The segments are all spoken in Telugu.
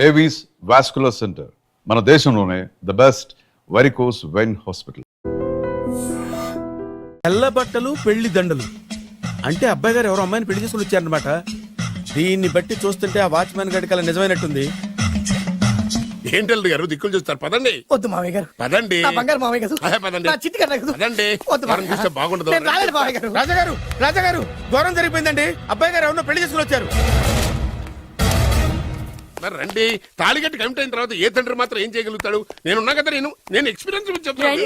ఏవీస్ వాస్కులర్ సెంటర్, మన దేశంలోనే the best varicose vein hospital. తెల్ల బట్టలు పెళ్లి దండలు అంటే అబ్బాయి గారు ఎవరో అమ్మాయిని పెళ్లి చేసుకుని వచ్చారనమాట. దీన్ని బట్టి చూస్తుంటే ఆ వాచ్మెన్ గడి కల నిజమైనట్టుంది. ఏంటల్లు గారు దిక్కులు చూస్తారు? పదండి. వద్దు మామయ్య గారు, పదండి. బంగారు మామయ్య గారు, పదండి. నా చిట్టి గారు పదండి. వద్దు మామయ్య గారు. బాగుండదు. నేను రాలేదు మామయ్య గారు. రాజాగారు రాజాగారు ఘోరం జరిగిపోయిందండి. అబ్బాయి గారు ఎవరో పెళ్లి చేసుకుని వచ్చారు. మరి రండి. తాళిగట్టి కమిట్ అయిన తర్వాత ఏ తండ్రి మాత్రం ఏం చేయగలుగుతాడు? నేనున్నా కదా, నేను ఎక్స్పీరియన్స్ చెప్తాను.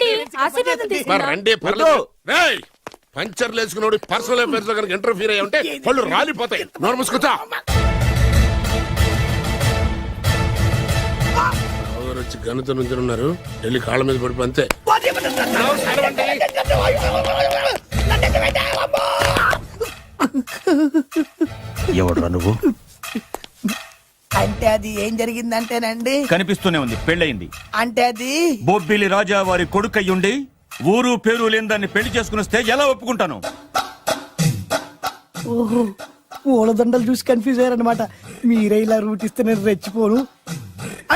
మరి రండి, పర్లేదు. రేయ్, పంచర్లు వేసుకున్నాడు పర్సనల్ అఫైర్స్ లో కనుక ఇంటర్ఫీర్ అయ్యి ఉంటే వాళ్ళు రాలిపోతాయి. నోరు మూసుకుంటా. వచ్చి గనుత నుంచి ఉన్నారు. వెళ్ళి కాళ్ళ మీద పడిపో అంతే. ఎవడురా నువ్వు? అంటే అది ఏం జరిగిందంటేనండి, కనిపిస్తూనే ఉంది, పెళ్ళయింది. అంటే అది బొబ్బిలి రాజా వారి కొడుకయ్యుండి ఊరు పేరు లేని దాన్ని పెళ్లి చేసుకుని వస్తే ఎలా ఒప్పుకుంటాను? ఓహో, పూలదండలు చూసి కన్ఫ్యూజ్ అయ్యారనమాట. మీరే ఇలా రూట్ ఇస్తే నేను రెచ్చిపోను.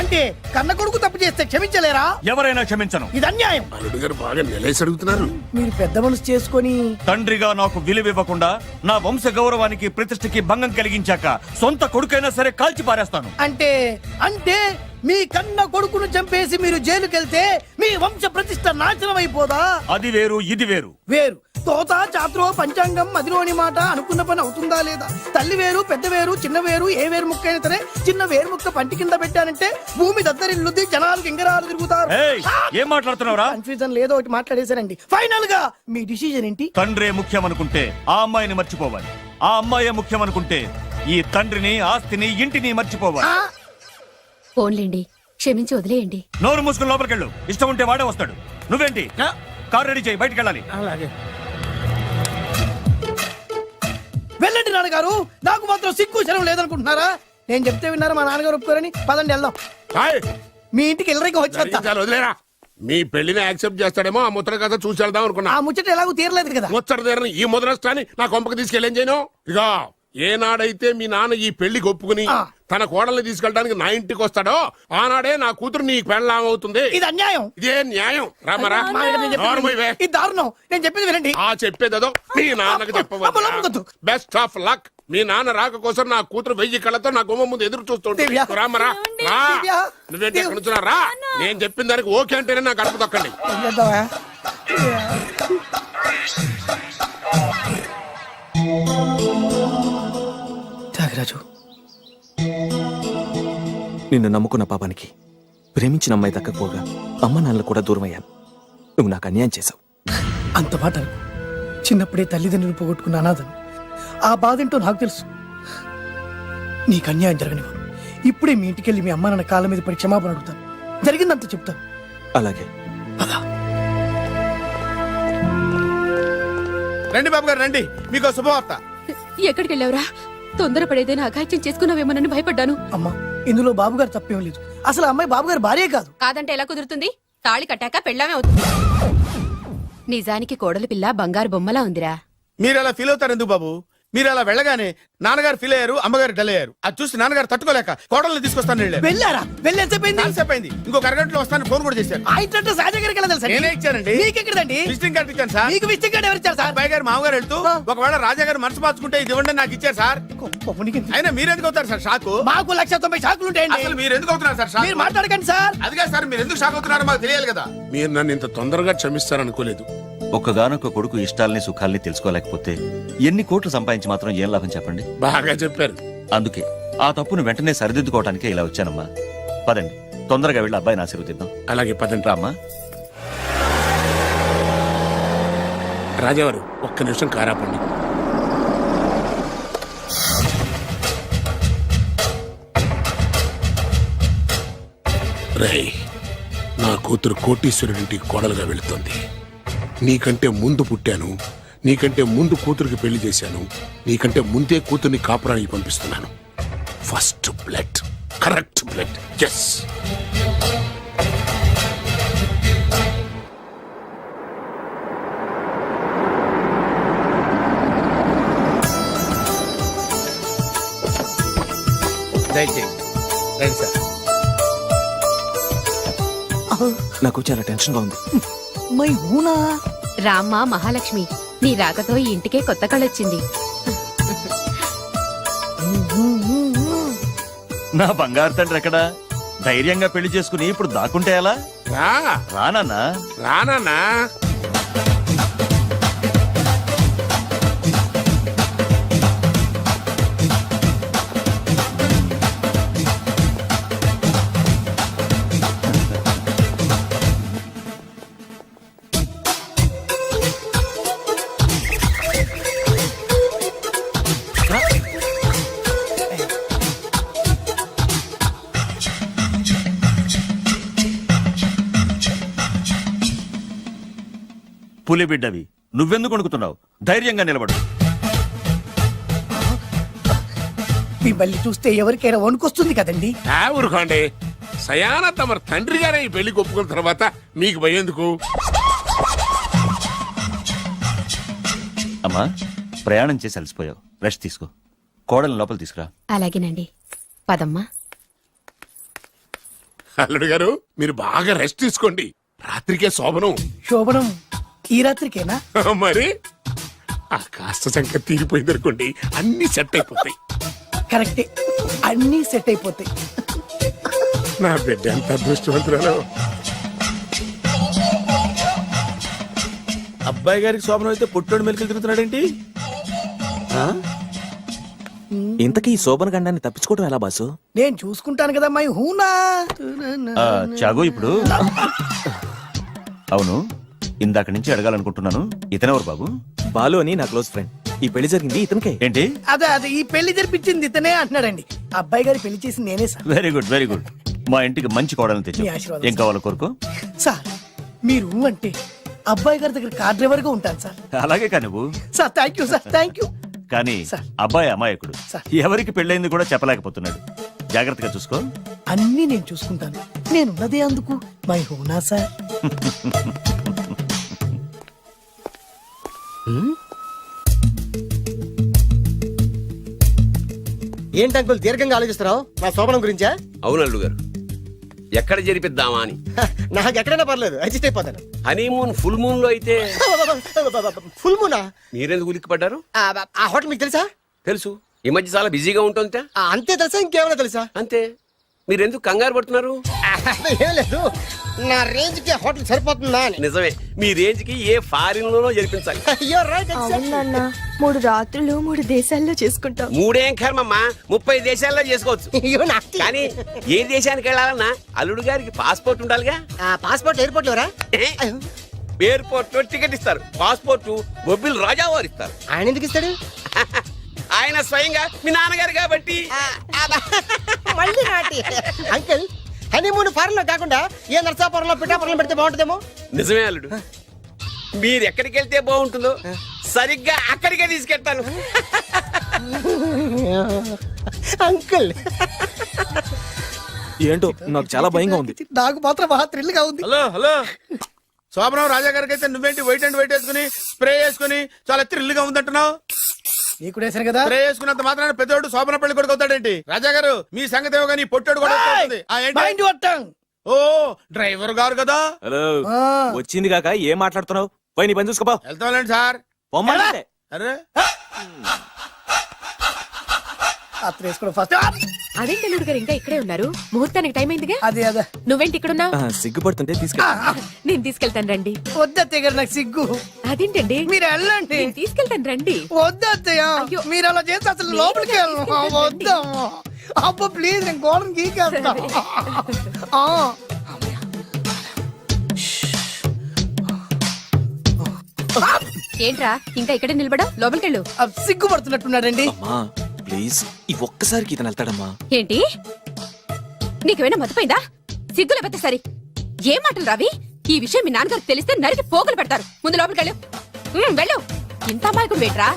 అంటే కన్న కొడుకు తప్పు చేస్తే క్షమించలేరా? ఎవరైనా క్షమించను. ఇది అన్యాయం. అల్లుడు గారు బాగా నిలేసి అడుగుతున్నారు. మీరు పెద్ద మనసు చేసుకొని తండ్రిగా నాకు విలువ ఇవ్వకుండా నా వంశ గౌరవానికి ప్రతిష్టకి భంగం కలిగించాక సొంత కొడుకైనా సరే కాల్చి పారేస్తాను. అంటే అంటే మీ కన్న కొడుకును చంపేసి మీరు జైలుకెళ్తే మీ వంశ ప్రతిష్ట నాశనం అయిపోదా? అది వేరు, ఇది వేరు. వేరు. తోత చాత్రో పంచాంగం మదిలోని మాట అనుకున్న పని అవుతుందా లేదా? తల్లి వేరు, పెద్ద వేరు, చిన్న వేరు, ఏ వేరు ముక్క అయినా సరే చిన్న వేరు ముక్క పంటి కింద పెట్టానంటే భూమి దద్దరిల్లుద్ది, జనాలు గింగరాలు తిరుగుతారు. ఏం మాట్లాడుతున్నావురా? కన్ఫ్యూజన్ లేదో ఒకటి మాట్లాడేశారండి. ఫైనల్ గా మీ డిసిజన్ ఏంటి? తండ్రే ముఖ్యం అనుకుంటే ఆ అమ్మాయిని మర్చిపోవాలి. ఆ అమ్మాయే ముఖ్యం అనుకుంటే ఈ తండ్రిని, ఆస్తిని, ఇంటిని మర్చిపోవాలి. ఫోన్లేండి, క్షమించి వదిలేయండి. నోరు మూసుకుని లోపలికెళ్ళు. ఇష్టం ఉంటే వాడే వస్తాడు. నువ్వేంటి? కార్ రెడీ చేయి, బయటికి వెళ్ళాలి. అలాగే. వెళ్ళండి నాన్నగారు, నాకు మాత్రం సిగ్గు శరం లేదనుకుంటున్నారా? నేను చెప్తే విన్నారా? మా నాన్నగారు ఒప్పుకోరని. పదండి వెళ్దాం. మీ ఇంటికి ఎల్లరికి వచ్చేస్తా. వదిలేరా. మీ పెళ్లిని యాక్సెప్ట్ చేస్తాడేమో ఆ ముద్ర కథ చూసి వెళ్దాం అనుకున్నా. ఆ ముచ్చట ఎలాగో తీరలేదు కదా. ముచ్చట తీరని ఈ ముద్రష్టాన్ని నా కొంపకి తీసుకెళ్ళేం చేయను. ఇక ఏనాడైతే మీ నాన్న ఈ పెళ్లికి ఒప్పుకుని తన కోడల్ని తీసుకెళ్ళడానికి నా ఇంటికి వస్తాడో ఆనాడే నా కూతురు నీ పెళ్ళాం అవుతుంది. ఇది అన్యాయం. ఇదే న్యాయం. రామరా, ఇది దారుణం. నేను చెప్పేది వినండి. ఆ చెప్పేదో మీ నాన్నకు చెప్పవచ్చు. Best of luck. మీ నాన్న రాక కోసం నా కూతురు 1000 కళ్ళతో నా గుమ్మ ముందు ఎదురు చూస్తుంటే. రామరా, నువ్వేంటి ఎక్కడున్నారా? నేను చెప్పిన దానికి ఓకే అంటేనే నా గడప తొక్కండి. త్యాగరాజు, నిన్ను నమ్ముకున్న పాపానికి ప్రేమించిన అమ్మాయి దక్కకపోగా అమ్మ నాన్నలు కూడా దూరం అయ్యాను. నువ్వు నాకు అన్యాయం చేశావు. అంత మాట చిన్నప్పుడే తల్లిదండ్రులు పోగొట్టుకున్న అనాథను. ఆ బాధేంటో నాకు తెలుసు. నీకు అన్యాయం జరగనివ్వను. ఇప్పుడే మీ ఇంటికెళ్ళి మీ అమ్మ నాన్న కాళ్ళ మీద పడి క్షమాపణ అడుగుతాను. జరిగిందంత చెప్తాను. అలాగే. రండి బాబు గారు, రండి. మీకు శుభవార్త. ఎక్కడికి వెళ్ళావురా? తొందరపడేదైనా అఘాయిత్యం చేసుకున్నావేమోనని భయపడ్డాను. అమ్మా, ఇందులో బాబు గారు తప్పేం లేదు. అసలు అమ్మాయి బాబు గారు భార్యే కాదు. కాదంటే ఎలా కుదురుతుంది? తాళి కట్టాక పెళ్ళామే అవుతుంది. నిజానికి కోడలి పిల్ల బంగారు బొమ్మలా ఉందిరా. మీరు అలా ఫీల్ అవుతారు ఎందుకు బాబు? మీరు అలా వెళ్ళగానే నాన్నగారు ఫీల్ అయ్యారు, అమ్మగారు డల్ అయ్యారు. అది చూసి నాన్నగారు తట్టుకోలేక కోడల్ని తీసుకొస్తాను వెళ్ళారా? వెళ్ళేసేపోయింది. ఇంకో అరగంటలో వస్తాను ఫోన్ కూడా చేశారు. నేనే ఇచ్చానండి. విజిటింగ్ కార్డు ఇచ్చాను సార్. మీకు విజిటింగ్ కార్డు ఎవరు ఇచ్చారు సార్? అబ్బాయి గారు మామగారు వెళ్తూ ఒకవేళ రాజా గారు మనసు మార్చుకుంటే ఇది ఇవ్వండి నాకు ఇచ్చారు సార్. అయినా మీరు ఎందుకు అవుతారు సార్ షాక్? మాకు 190 షాకులు ఉంటాయండి. అసలు మీరు ఎందుకు అవుతున్నారు సార్ షాక్? మీరు మాట్లాడకండి సార్. అదిగా సార్, మీరు ఎందుకు షాక్ అవుతున్నారో మాకు తెలియాలి కదా. మీరు నన్ను ఇంత తొందరగా క్షమిస్తారనుకోలేదు. ఒక్కగానొక్క కొడుకు ఇష్టాలని సుఖాల్ని తెలుసుకోలేకపోతే ఎన్ని కోట్లు సంపాదించి మాత్రం ఏం లాభం చెప్పండి? బాగా చెప్పారు. అందుకే ఆ తప్పును వెంటనే సరిదిద్దుకోవటానికే ఇలా వచ్చానమ్మా. పదండి, తొందరగా వెళ్ళి అబ్బాయిని ఆశీర్వదిద్దాం. అలాగే పదండి. రామ్మా. రాజావారు ఒక్క నిమిషం కారాపండి. రేయ్, నా కూతురు కోటీశ్వరుడింటికి కోడలుగా వెళుతోంది. నీకంటే ముందు పుట్టాను, నీకంటే ముందు కూతురికి పెళ్లి చేశాను, నీకంటే ముందే కూతుర్ని కాపురానికి పంపిస్తున్నాను. First blood, correct blood. Yes. దయచేయండి. రండి సార్. నాకు చాలా టెన్షన్ గా ఉంది. మై హూనా రామ్మ మహాలక్ష్మి, నీ రాకతో ఈ ఇంటికే కొత్త కళొచ్చింది. నా బంగారు తండ్రి ఎక్కడా? ధైర్యంగా పెళ్లి చేసుకుని ఇప్పుడు దాక్కుంటే ఎలా? రా రానన్నా. రానా పులి బిడ్డవి, నువ్వెందుకు వణుకుతున్నావు? ధైర్యంగా నిలబడు. మిమ్మల్ని చూస్తే ఎవరికైనా వణుకొస్తుంది కదండి. ఊరుకోండి. సయాన తమ తండ్రి గారే ఈ పెళ్లి ఒప్పుకున్న తర్వాత మీకు భయందుకు? అమ్మా, ప్రయాణం చేసి అలసిపోయావు, రెస్ట్ తీసుకో. కోడలు లోపల తీసుకురా. అలాగేనండి, పదమ్మా. అల్లుడు గారు మీరు బాగా రెస్ట్ తీసుకోండి. రాత్రికే శోభనం. శోభనం ఈ రాత్రికేనా? మరి ఆ కాస్త సంఖ్య తీరిపోయింది అనుకోండి, అన్ని సెట్ అయిపోతాయి. కరెక్టే, అన్నీ సెట్ అయిపోతాయి. నా బిడ్డ ఎంత అదృష్టవంతురాలు. అబ్బాయి గారికి శోభనం అయితే పుట్టోడు మెలికలు తిరుగుతున్నాడేంటి? ఇంతకీ ఈ శోభన గండాన్ని తప్పించుకోవడం ఎలా బాసు? నేను చూసుకుంటాను కదా మై హూనా. చాగు ఇప్పుడు. అవును, ఇందాక నుంచి అడగాలనుకుంటున్నాను, ఇతనెవరు బాబు? బాలు అని నా క్లోజ్ ఫ్రెండ్. ఈ పెళ్లి జరిగింది ఇతనికే. ఏంటి? అదే ఈ పెళ్లి జరిపించింది ఇతనే అంటున్నాడండి. అబ్బాయి గారి పెళ్లి చేసింది నేనే sir. Very good, very good. మా ఇంటికి మంచి కోడలను తెచ్చు. మీ ఆశీర్వాదం, ఏం కావాలో కోరుకో. సార్ మీరు అంటే అబ్బాయి గారి దగ్గర కార్ డ్రైవర్ గా ఉంటాను సార్. అలాగే కానీ నువ్వు. Sir thank you sir, thank you. కానీ సార్. అబ్బాయి అమాయకుడు, సార్. ఎవరికి పెళ్ళైంది కూడా చెప్పలేకపోతున్నాడు. జాగ్రత్తగా చూసుకో. అన్నీ నేను చూసుకుంటాను. నేనున్నదే అందుకు మై హూనా సార్. ఏంటి అంకుల్ దీర్ఘంగా ఆలోచిస్తున్నావు? నా శోభనం గురించా? అవును అల్లు గారు, ఎక్కడ జరిపిద్దామా అని. నాకు ఎక్కడైనా పర్లేదు, అడ్జస్ట్ అయిపోతాను. హనీమూన్ ఫుల్ మూన్ లో అయితే ఫుల్ మూనా? మీరెందుకు ఉలిక్కిపడ్డారు? ఆ హోటల్ మీకు తెలుసా? తెలుసు, ఈ మధ్య చాలా బిజీగా ఉంటుంది. అంతే తెలుసా, ఇంకేమైనా తెలుసా? అంతే. మీరెందుకు కంగారు పడుతున్నారు? ఏం లేదు, నా రేంజ్ కి హోటల్ సరిపోతుందా అని. నిజమే, మీ రేంజ్ కి ఏ ఫారిన్ లోనో జరిపించాలి. You're right, exactly. అవునన్నా, 3 రాత్రులు 3 దేశాల్లో చేసుకుంటాం. 3 ఏం కర్మమ్మా, 30 దేశాల్లో చేసుకోవచ్చు. You nasty. కానీ ఏ దేశానికి వెళ్ళాలన్నా అల్లుడు గారికి పాస్పోర్ట్ ఉండాలిగా. Passport airport LoRa? ఎయిర్పోర్ట్ లో టికెట్ ఇస్తారు, పాస్పోర్ట్ బొబ్బిల్ రాజా వారు ఇస్తారు. ఆయన ఎందుకు ఇస్తాడు? ఆయన స్వయంగా మీ నాన్నగారు కాబట్టి. మళ్ళీ నాటి అంకుల్, హనీమూన్ ఫారెన్ లో కాకుండా ఏ నర్సాపురంలో పిఠాపురంలో పెడితే బాగుంటుందేమో. నిజమే అల్లుడు, మీరు ఎక్కడికి వెళ్తే బాగుంటుందో సరిగ్గా అక్కడికే తీసుకెళ్తాను. అంకుల్ ఏంటో నాకు చాలా భయంగా ఉంది. నాకు మాత్రం బాగా థ్రిల్ గా ఉంది. హలో హలో, శోభనం రాజా గారికి అయితే నువ్వేంటి వైట్ అండ్ వైట్ వేసుకుని స్ప్రే వేసుకుని చాలా థ్రిల్గా ఉందంటున్నావు? నీకు వేసాను కదా. స్ప్రే వేసుకున్నంత మాత్రాన పెద్దోడు శోభన పెళ్లి కొడుకు అవుతాడేంటి? రాజా గారు మీ సంగతి ఏమో కానీ పొట్టోడు కూడా అవుతుంది. మైండ్ కొట్టాం. ఓ డ్రైవర్ గారు కదా. హలో, వచ్చింది కాక ఏం మాట్లాడుతున్నావు? పోయి నీ పని చూసుకోపో. వెళ్తాంలేండి సార్. పొమ్మంటే. అరే అత్త వేసుకోవడం ఫస్ట్. అదేంటి అల్లుడు గారు ఇంకా ఇక్కడే ఉన్నారు? ముహూర్తానికి టైం అయిందిగా. అదే అదే నువ్వేంటి ఇక్కడున్నా? సిగ్గుపడుతుంటే తీసుకెళ్ళి. నేను తీసుకెళ్తాను రండి. వద్దత్తయ్య గారు, నాకు సిగ్గు. అదేంటండి? మీరు వెళ్ళండి. నేను తీసుకెళ్తాను రండి. వద్దత్తయ్య, అయ్యో. మీరు అలా చేస్తే అసలు లోపలికి వెళ్ళను. వద్దమ్మా. అబ్బా ప్లీజ్, నేను గోడను గీకేస్తా. ఏంట్రా ఇంకా ఇక్కడే నిలబడా? లోపలికెళ్ళు. సిగ్గుపడుతున్నట్టున్నాడండి. అమ్మా ప్లీజ్, ఈ ఒక్కసారికి ఇతను వెళ్తాడమ్మా. ఏంటి, నీకేమైనా మతిపోయిందా? సిగ్గులు పెద్ద సరి. ఏం మాటలు రావి? ఈ విషయం మీ నాన్నగారికి తెలిస్తే నరికి పోగులు పెడతారు. ముందు లోపలికెళ్ళు. వెళ్ళు. ఇంత అమాయకుడు వేట్రా?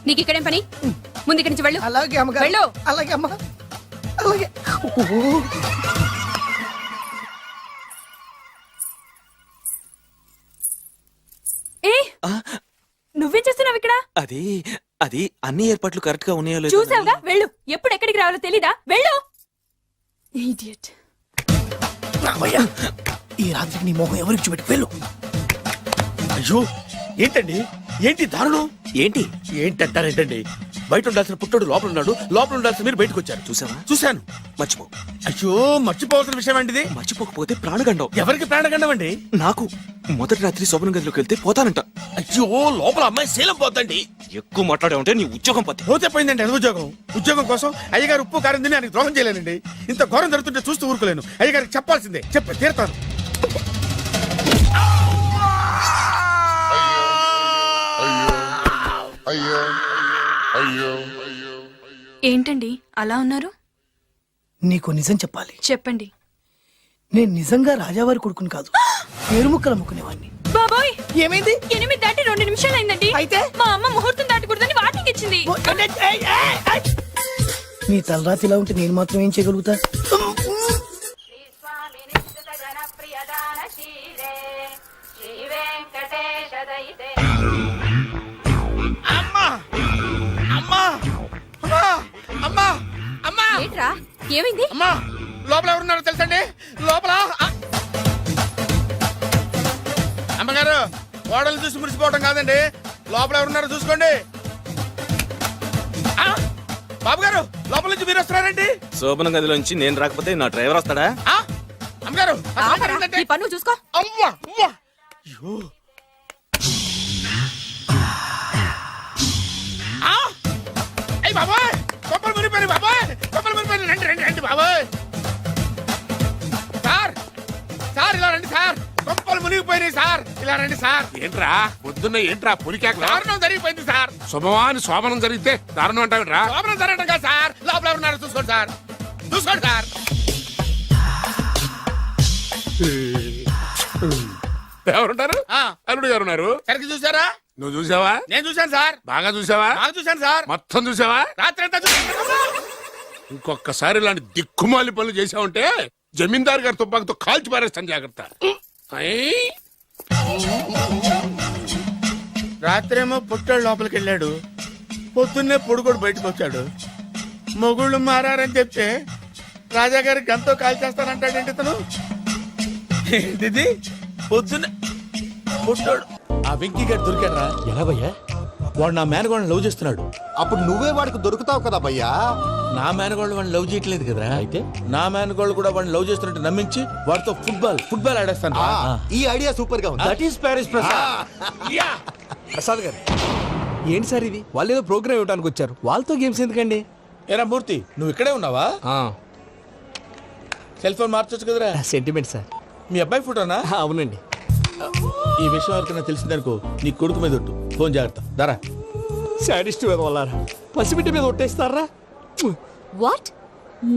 నీకు ఇక్కడేం పని? ముందు ఇక్కడి నుంచి వెళ్ళు. అలాగే అమ్మగారు. వెళ్ళు. అలాగే అమ్మా, అలాగే. ఏ నువ్వేం చేస్తున్నావు ఇక్కడ? అది అది అన్ని ఏర్పాట్లు కరెక్ట్ గా ఉన్నాయో లేదో. చూసావుగా, వెళ్ళు. ఎప్పుడు ఎక్కడికి రావాలో తెలీదా? వెళ్ళు. ఇడియట్. రామయ్య, ఈ రాత్రికి నీ మొహం ఎవరికి చూపెట్టి వెళ్ళు. అయ్యో ఏంటండి, ఏంటి దారుణం? ఏంటి ఏంటంటారేంటండి? బయట ఉండాల్సిన పుట్టోడు లోపల ఉన్నాడు, లోపల ఉండాల్సిన మీరు బయటకు వచ్చారు. చూసావా? చూశాను. మర్చిపో. అయ్యో మర్చిపోవాల్సిన విషయం అండి ఇది. మర్చిపోకపోతే ప్రాణగండం. ఎవరికి ప్రాణగండం అండి? నాకు మొదటి రాత్రి శోభన గదిలోకి వెళ్తే పోతానంట. అయ్యో లోపల అమ్మాయి శీలం పోతండి. ఎక్కువ మాట్లాడే ఉంటే నీ ఉద్యోగం పోతే. పోతే పోయిందండి అది ఉద్యోగం. ఉద్యోగం కోసం అయ్యగారు ఉప్పు కారం తిని ఆయనకు ద్రోహం చేయలేనండి. ఇంత ఘోరం జరుగుతుంటే చూస్తూ ఊరుకోలేను. అయ్యగారికి చెప్పాల్సిందే, చెప్పి తీరుతాను. ఏంటండి అలా ఉన్నారు? నీకు నిజం చెప్పాలి. చెప్పండి. నేను నిజంగా రాజావారి కొడుకుని కాదు, పేరుముక్కలు అమ్ముకునేవాడిని. బాబోయ్, ఏమైంది? 8 దాటి 2 నిమిషాలు అయిందండి. అయితే? మా అమ్మ ముహూర్తం దాటకూడదని వార్నింగ్ ఇచ్చింది. నీ తలరాతి ఇలా ఉంటే నేను మాత్రం ఏం చేయగలుగుతా? అమ్మా అమ్మా అమ్మా అమ్మా అమ్మా ఏంట్రా ఏమైంది? అమ్మా లోపల ఎవరున్నారో తెలుసండి? లోపల అమ్మగారు, ఓడలు చూసి మురిసిపోవడం కాదండి, లోపల ఎవరున్నారో చూసుకోండి. ఆ, బాబు గారు లోపల నుంచి మీరు వస్తున్నారండి? శోభన గదిలోంచి నేను రాకపోతే నా డ్రైవర్ వస్తాడా? ఆ, అమ్మగారు అసలు ఆపరా, ఏంటంటే- నీ పన్ను చూసుకో. అమ్మా అమ్మా అయ్యో. ఆ, అయ్య బాబాయ్, కొప్పలు మునిపోయి బాబాయ్, కొప్పలు మునిపోయి. రండి రండి రండి బాబాయ్. సార్ సార్ ఇలా రండి సార్, కొప్పలు మునిగిపోయినాయి సార్, ఇలా రండి సార్. ఏంట్రా పొద్దున్న ఏంట్రా పులికేకలా? దారుణం జరిగిపోయింది సార్. శుభమాని శోభనం జరిగితే దారుణం అంటావేంట్రా? లోపల జరగడం కాదు సార్, లోపల ఎవరున్నారో చూసుకోండి సార్, చూసుకోండి సార్. ఎవరుంటారు? ఆ, అల్లుడు గారు ఉన్నారు. సరిగ్గా చూసారా? నువ్వు చూసావా? నేను చూశాను సార్. బాగా చూసావా? బాగా చూశాను సార్. మొత్తం చూసావా? రాత్రి అంతా చూశాను. ఇంకొకసారి ఇలాంటి దిక్కుమాలి పనులు చేసావంటే జమీందారు గారి తుపాకుతో కాల్చి పారేస్తాను, జాగ్రత్త. ఐ! రాత్రేమో పుట్టాడు లోపలికి వెళ్ళాడు, పొద్దున్నే పొడుగోడు బయటకు వచ్చాడు. మొగుళ్ళు మారని చెప్తే రాజాగారి గంతో కాల్ చేస్తానంటాడేంటి ఇతను? ఏంటిది పొద్దున్నే పుట్టాడు. ఆ వెంకీ గారు దొరికాడు రా. ఎలా భయ్యా? వాడు నా మేనగోళ్ళని లవ్ చేస్తున్నాడు. అప్పుడు నువ్వే వాడికి దొరుకుతావు కదా భయ్యా. నా మేనగోళ్ళు వాడిని లవ్ చేయట్లేదు కదరా. అయితే నా మేనగోళ్ళు కూడా వాడిని లవ్ చేస్తున్నట్టు నమ్మించి వాడితో ఫుట్బాల్ ఆడేస్తాను. ఈ ఐడియా సూపర్ గా ఉంది. That is Paris Prasad. Prasad గారు ఏంటి సార్ ఇది? వాళ్ళు ఏదో ప్రోగ్రామ్ ఇవ్వడానికి వచ్చారు, వాళ్ళతో గేమ్స్ ఎందుకండి? ఏరా మూర్తి, నువ్వు ఇక్కడే ఉన్నావా? సెల్ ఫోన్ మార్చొచ్చు కదరా. Sentiment sir. మీ అబ్బాయి ఫోటోనా? అవునండి. ఈ విషయం ఎవరికైనా తెలిసిందనుకో నీ కొడుకు మీద ఒట్టు. ఫోన్ జాగ్రత్త దారా. సాడిస్ట్ మీద వాళ్ళారా, పసిబిడ్డ మీద ఒట్టేస్తారా? వాట్?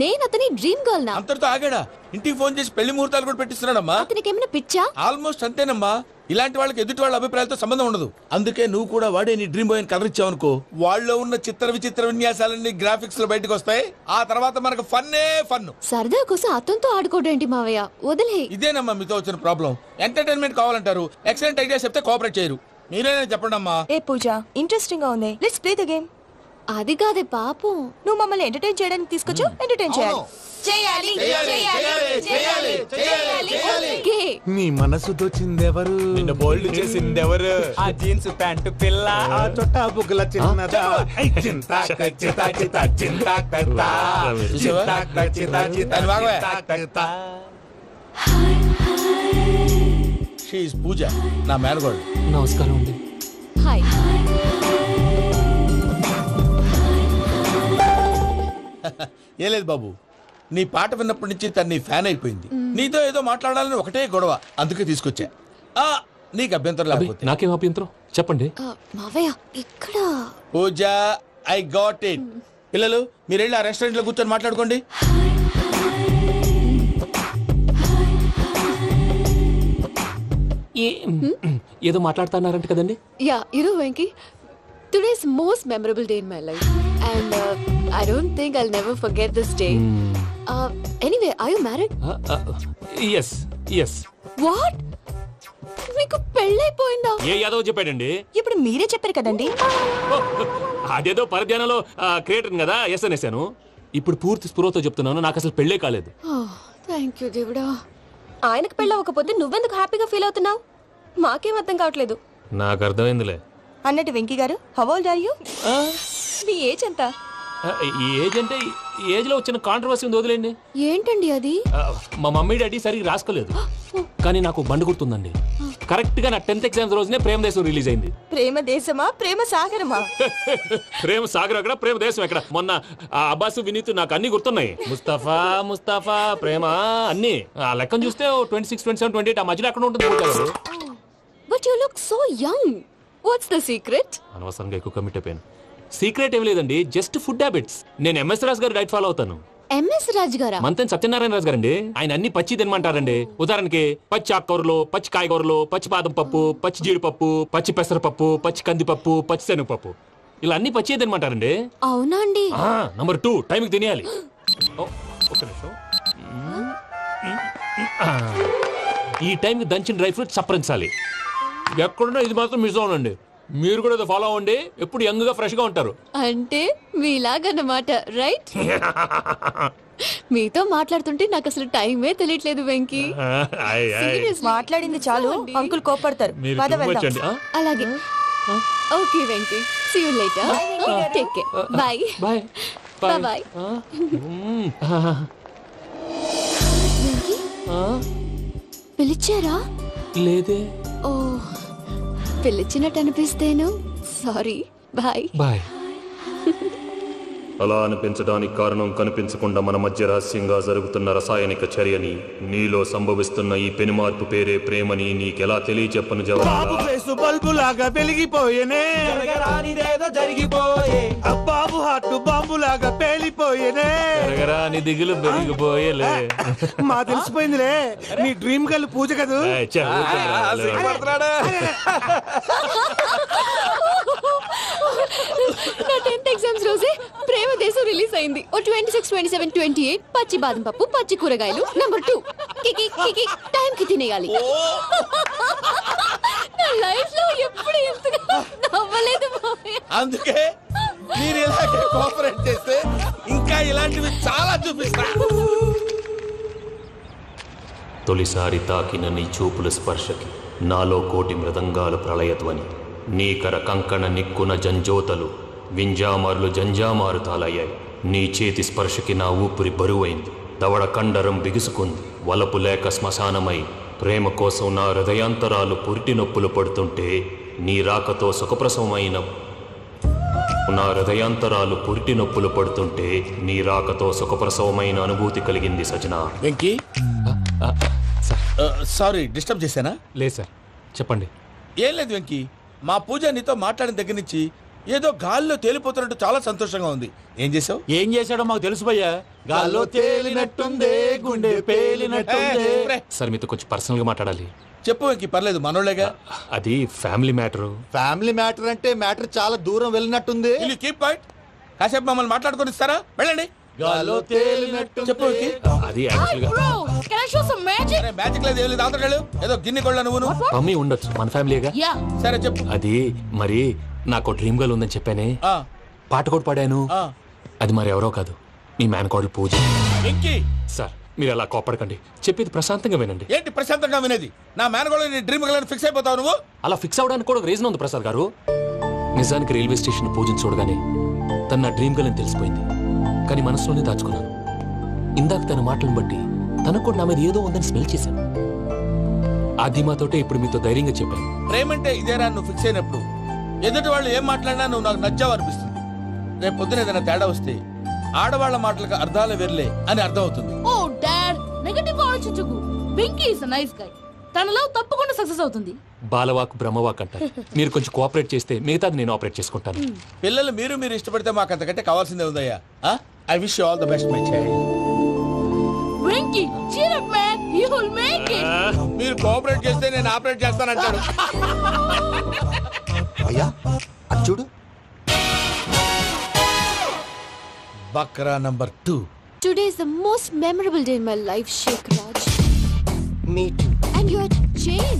నేను అతని డ్రీమ్ గర్ల్ నా? అంతటితో ఆగాడా? ఇంటికి ఫోన్ చేసి పెళ్లి ముహూర్తాలు కూడా పెట్టిస్తున్నాడమ్మా. అతనికి ఏమైనా పిచ్చా? ఆల్మోస్ట్ అంతేనమ్మా. ఇలాంటి వాళ్ళకి ఎదుటి వాళ్ళ అభిప్రాయాలతో సంబంధం ఉండదు. అందుకే నువ్వు కూడా వాడే నీ డ్రీమ్ బాయ్ కలర్ ఇచ్చావనుకో, వాళ్ళలో ఉన్న చిత్ర విచిత్ర విన్యాసాలన్నీ గ్రాఫిక్స్ లో బయటకు వస్తాయి. ఆ తర్వాత మనకు ఫన్నే ఫన్. సరదా కోసం అతనితో ఆడుకోడేంటి మావయ్య? వదిలే. ఇదేనమ్మా మీతో వచ్చిన ప్రాబ్లం. ఎంటర్టైన్మెంట్ కావాలంటారు, ఎక్సలెంట్ ఐడియా చెప్తే కోఆపరేట్ చేయరు. మీరేనా చెప్పండి అమ్మా. ఏ పూజ, ఇంట్రెస్టింగ్ గా ఉంది, లెట్స్ ప్లే ద గేమ్. అది కాదే పాపం, నువ్వు మమ్మల్ని ఎంటర్టైన్ చేయడానికి తీసుకొచ్చు, ఎంటర్టైన్ చేయాలి. చేయాలి చేయాలి చేయాలి చేయాలి. ఓకే. నీ మనసు దోచిందెవరు? నిన్న బోల్డ్ చేసిందెవరు? ఆ జీన్స్ ప్యాంటు పిల్ల, ఆ చొట్టా బుగ్గల చిన్నదా. షీ ఇస్ పూజ, నా మేనగోడు. నమస్కారం అండి. హాయ్. ఏ లేదు బాబు, నీ పాట విన్నప్పటి నుంచి తను నీ ఫ్యాన్ అయిపోయింది. నీతో ఏదో మాట్లాడాలని ఒకటే గొడవ, అందుకే తీసుకొచ్చా. ఆ, నీకు అభ్యంతరం లేకపోతే. నాకేం అభ్యంతరం చెప్పండి. మావయ్య ఇక్కడ. పూజ, ఐ గాట్ ఇట్. పిల్లలు మీరు వెళ్ళి ఆ రెస్టారెంట్ లో కూర్చొని మాట్లాడుకోండి. ఏదో మాట్లాడుతున్నారంట కదండి. Yeah, Venky, today's most memorable day in my life, and I don't think I'll never forget this day. Anyway, are you married? yes yes. What? మీకు పెళ్ళైపోయిందా? ఏ యాదవ్ చెప్పాడండి? ఇప్పుడు మీరే చెప్పారు కదండి. అదేదో పరధ్యానంలో క్రియేటర్ కదా ఎస్ అనేసాను. ఇప్పుడు పూర్తి స్పృహతో చెప్తున్నాను, నాకు అసలు పెళ్ళే కాలేదు. థ్యాంక్ యూ దేవుడా. ఆయనకు పెళ్ళవకపోతే నువ్వెందుకు హ్యాపీగా ఫీల్ అవుతున్నావు? మాకేం అర్థం కావట్లేదు. నాకు అర్థమైందిలే. అన్నట్టు Venky garu, how old are you? మీ ఏజ్ ఎంత? ఈ ఏజ్ అంటే ఈ ఏజ్ లో వచ్చిన కాంట్రవర్సీ ఉంది, వదిలేండి. ఏంటండి అది? మా మమ్మీ డాడీ సరిగ్గా రాసుకోలేదు, కానీ నాకు బండి గుర్తుందండి. కరెక్ట్ గా నా 10th ఎగ్జామ్స్ రోజునే ప్రేమ దేశం రిలీజ్ అయింది. ప్రేమ దేశమా ప్రేమ సాగరమా? ప్రేమ సాగర్ ఎక్కడ, ప్రేమ దేశం ఎక్కడ? మొన్న ఆ అబ్బాసు వినీత్ నాకు అన్ని గుర్తున్నాయి. ముస్తఫా ప్రేమ అన్ని. ఆ లెక్కను చూస్తే 26, 27, 28 ఆ మధ్యలో ఎక్కడ ఉంటుంది. But you look so young. What's the secret? అనవసరంగా ఎక్కువ కమిట్ అయిపోయాను. సీక్రెట్ ఏం లేదండి, జస్ట్ ఫుడ్ హ్యాబిట్స్. నేను ఎంఎస్ రాజు గారు డైట్ ఫాలో అవుతాను. ఎంఎస్ రాజు గారా? మంతెన్ సత్యనారాయణ రాజు గారండి. ఆయన అన్ని పచ్చి తినమంటారండి. ఉదాహరణకి పచ్చి ఆకుకూరలు, పచ్చి కాయగూరలు, పచ్చి బాదం పప్పు, పచ్చి జీడిపప్పు, పచ్చి పెసరపప్పు, పచ్చి కందిపప్పు, పచ్చి శనగపప్పు, ఇలా అన్ని పచ్చి తినమంటారండి. అవునా అండి? నంబర్ 2, టైంకి తినేయాలి. ఒక్క నిమిషం. ఈ టైంకి దంచిన డ్రై ఫ్రూట్స్ సప్పరించాలి. ఎక్కడున్నా ఇది మాత్రం మిస్ అవునండి. మీరు కూడా ఫాలో అవ్వండి, ఎప్పుడు యంగ్ గా ఫ్రెష్ గా ఉంటారు. అంటే మీలాగన్నమాట, రైట్? మీతో మాట్లాడుతుంటే నాకు అసలు టైమే తెలియట్లేదు వెంకీ. మాట్లాడింది చాలు, అంకుల్ కోపడతారు. మీరు వచ్చండి. అలాగే. Okay Venky, see you later. Take care. Bye bye bye. పిలిచారా? లేదే. ఓ, పిలిచినట్టు అనిపిస్తేను సారీ. Bye bye. అలా అనిపించడానికి కారణం కనిపించకుండా మన మధ్య రహస్యంగా జరుగుతున్న రసాయనిక చర్యని, నీలో సంభవిస్తున్న ఈ పెనుమార్పు పేరే ప్రేమని నీకెలా తెలియచెప్పను జవాబు? బల్బు లాగా వెలిగిపోయేనే, జరిగిపోయే బాబు హార్ట్ బాంబు లాగా పేలిపోయేనే. నీ దిగులు పెరిగిపోయేలే. మా తెలిసిపోయిందిలే, నీ డ్రీమ్ గర్ల్ పూజ కదా. నా 10th ఎగ్జామ్స్ రోజే ప్రేమ దేశం రిలీజ్ అయింది. ఓ 26, 27, 28 పచ్చి బాదం పప్పు, పచ్చి కూరగాయలు. నంబర్ 2, కికి టైం కి తినేయాలి. నా లైఫ్ లో ఎప్పుడు ఇంతగా నవ్వలేదు మామయ్య. అందుకే మీరు ఇలాగే కోఆపరేట్ చేస్తే ఇంకా ఇలాంటివి చాలా చూపిస్తా. తొలిసారి తాకిన నీ చూపుల స్పర్శకి నాలో కోటి మృదంగాలు ప్రళయధ్వని. నీకర కంకణ నిక్కున జంజోతలు వింజామారులు జంజామారు తాలయ్యాయి. నీ చేతి స్పర్శకి నా ఊపిరి బరువైంది. దవడ కండరం బిగుసుకుంది. వలపు లేక శ్మశానమై ప్రేమ కోసం నా హృదయాంతరాలు పురిటి నొప్పులు పడుతుంటే నీ రాకతో సుఖప్రసవమైన నా హృదయాంతరాలు పురిటి నొప్పులు పడుతుంటే నీ రాకతో సుఖప్రసవమైన అనుభూతి కలిగింది సజనా. వెంకీ, సారీ డిస్టర్బ్ చేశానా? లేదు సార్, చెప్పండి. ఏం లేదు వెంకీ, మా పూజ నీతో మాట్లాడిన దగ్గర నుంచి ఏదో గాల్లో తేలిపోతున్నట్టు చాలా సంతోషంగా ఉంది. ఏం చేసావు? ఏం చేశాడో మాకు తెలుసు భయ్యా. గాల్లో తేలినట్టుందే, గుండె పేలినట్టుందే. సార్ మీతో కొంచెం పర్సనల్ గా మాట్లాడాలి. చెప్పు వెంకీ, పర్లేదు, మనోళ్ళేగా. అది ఫ్యామిలీ మ్యాటర్. ఫ్యామిలీ మ్యాటర్ అంటే మ్యాటర్ చాలా దూరం వెళ్ళినట్టుంది. Keep point. కాసేపు మమ్మల్ని మాట్లాడుకొని ఇస్తారా? వెళ్ళండి. గాల్లో తేలినట్టు చెప్పు వెంకీ. అది యాక్చువల్గా మ్యాజిక్ లేదు, ఏం లేదు, ఆతడాడు ఏదో గిన్నె కొళ్ళ నువ్వు. మమ్మీ ఉండొచ్చు, మన ఫ్యామిలీగా. సరే చెప్పు. అది మరి నాకు డ్రీమ్ గర్ల్ ఉందని చెప్పానే, ఆ, పాట కూడా పాడాను. ఆ. అది మరి ఎవరో కాదు, మీ మేనకోడలు పూజ. వెంకీ, సార్ మీరు అలా కోపడకండి, చెప్పేది ప్రశాంతంగా వినండి. ఏంటి ప్రశాంతంగా వినేది? నా మేనగోళ నీ డ్రీమ్ గర్ల్ ఫిక్స్ అయిపోతావు నువ్వు. అలా ఫిక్స్ అవడానికి కూడా ఒక రీజన్ ఉంది ప్రసాద్ గారు. నిజానికి రైల్వే స్టేషన్ పూజను చూడగానే తన నా డ్రీమ్ గర్ల్ అని తెలిసిపోయింది. కానీ మనసులోనే దాచుకున్నాను. ఇందాక తన మాటలను బట్టి తనకు కూడా నా మీద ఏదో ఉందని స్మెల్ చేశాను. ఆ ధీమాతోటే ఇప్పుడు మీతో ధైర్యంగా చెప్పాను. ప్రేమంటే ఇదేరా నువ్వు ఫిక్స్ అయినప్పుడు ఎదుటి వాళ్ళు ఏం మాట్లాడినా నువ్వు నాకు నచ్చావు అనిపిస్తుంది. రేపు పొద్దున ఏదైనా తేడా వస్తే ఆడవాళ్ల మాటలకు అర్థాలు వెర్లే అని అర్థం అవుతుంది. ఓ డాడ్, నెగటివ్ ఆలోచించకు. Venky is a nice guy. తన లవ్ తప్పకుండా సక్సెస్ అవుతుంది. బాలవాక్ బ్రహ్మవాక్ అంటారు. మీరు కొంచెం కోఆపరేట్ చేస్తే మిగతాది నేను ఆపరేట్ చేసుకుంటాను. పిల్లలు మీరు ఇష్టపడితే మాకు అంతకంటే కావాల్సిందే ఉందయ్యా. I wish you all the best my child. Venky, cheer up man, you will make it. మీరు కోఆపరేట్ చేస్తే నేను ఆపరేట్ చేస్తానంటాడు. అయ్యా అది చూడు. Bakra number 2. Today is the most memorable day in my life, Sheikh Raj. Me too. And your chain,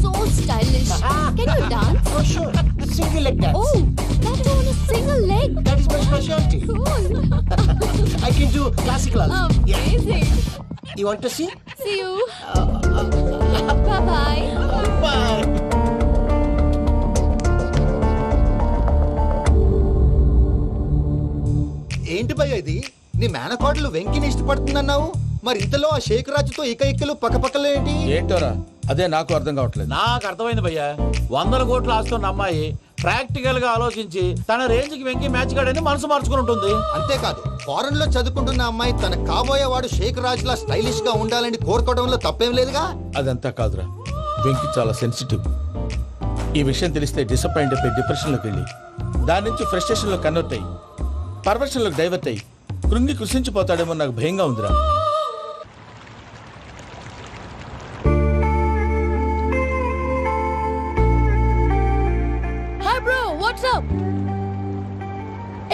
so stylish. Can you dance? Oh sure. Single leg dance. Oh, that is on a single leg. That is my specialty. Cool. I can do classical also. Amazing. You want to see? See you. Bye-bye. Bye. ఏంటి భయ్య ఇది నీ మేనకోడలు వెంకిని ఇష్టపడుతుందన్నావు మరి ఇంతలో ఆ షేక్ రాజుతో ఇక్కలు పక్కపక్కలో ఏంటి ఏంటోరా అదే నాకు అర్థం కావట్లేదు. నాకు అర్థమైంది భయ్యా 100 కోట్లు ఆస్తున్న అమ్మాయి ప్రాక్టికల్ గా ఆలోచించి తన రేంజ్ కి వెంకి మ్యాచ్ కాడని మనసు మార్చుకుని ఉంటుంది. అంతేకాదు ఫారెన్ లో చదువుకుంటున్న అమ్మాయి తన కాబోయే వాడు షేక్ రాజులా స్టైలిష్ గా ఉండాలని కోరుకోవడంలో తప్పేం లేదుగా. అదంతా కాదురా, వెంకి చాలా సెన్సిటివ్. ఈ విషయం తెలిస్తే డిసప్పాయింట్ అయిపోయి డిప్రెషన్లోకి వెళ్ళి దాని నుంచి ఫ్రస్ట్రేషన్లో కన్వర్ట్ అయ్యి పర్వర్షన్లోకి డైవర్ట్ అయ్యి కృంగి కృషించిపోతాడేమో నాకు భయంగా ఉందిరా. Hi bro, what's up?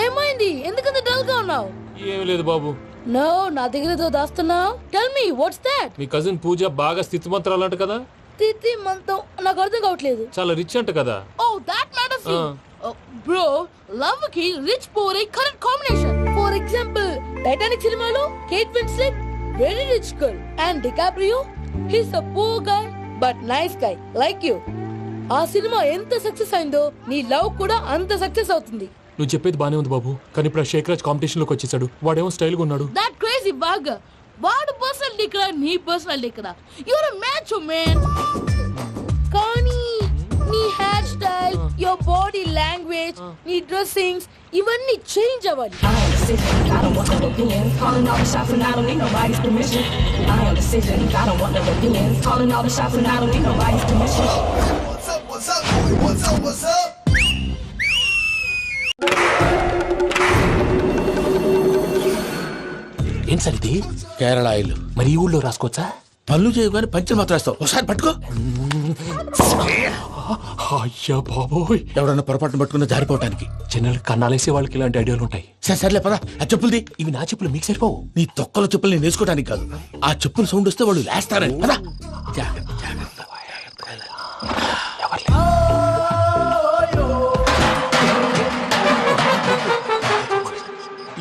ఏమైంది? ఎందుకంత డల్ గా ఉన్నావు? ఏమీ లేదు బాబు. నో, నా దగ్గర ఏదో దాస్తున్నావు. Tell me what's that? మీ కజిన్ పూజ బాగా స్థితి మంత్రాలు అంట కదా. తిత్తి మంతం నాకు అర్థం కావట్లేదు. చాలా రిచ్ అంట కదా. ఓ దట్ మ్యాటర్ ఫీ. బ్రో, లవ్ కి rich poor a correct combination. For example Titanic సినిమాలో Kate Winslet very rich girl and DiCaprio he's a poor guy but nice guy like you. ఆ సినిమా ఎంత సక్సెస్ అయిందో నీ లవ్ కూడా అంత సక్సెస్ అవుతుంది. నువ్వు చెప్పేది బానే ఉంది బాబు, కానీ ఇప్పుడు షేక్ రాజ్ కాంపిటీషన్ లోకి వచ్చేసాడు. వాడేమో స్టైల్ గా ఉన్నాడు. That crazy bag. వాడు పర్సనల్ ఇక్కడ, నీ పర్సనల్ ఇక్కడ. Your uh match man. కానీ నీ hair style, your body language, నీ డ్రెస్సింగ్స్ ఇవన్నీ చేంజ్ అవ్వాలి. ఏం సార్ ఇది? కేరళ ఆయిల్. మరి ఈ ఊళ్ళో రాసుకోవచ్చా? పళ్ళు చేయగానే పంచర్ మాత్రం వేస్తావు. ఒకసారి పట్టుకో. అయ్యా బాబోయ్, ఎవడన్నా పొరపాటున పట్టుకున్న జారిపోవటానికి. జనరల్ కన్నాలేసే వాళ్ళకి ఇలాంటి ఐడియాలు ఉంటాయి. సర్లే పదా, ఆ చెప్పులది. ఇవి నా చెప్పులు మీకు సరిపోవు. నీ తొక్కల చెప్పులు నేను వేసుకోవడానికి కాదు, ఆ చెప్పులు సౌండ్ వస్తే వాళ్ళు లేస్తారని. పదా, జాగ్రత్త జాగ్రత్త.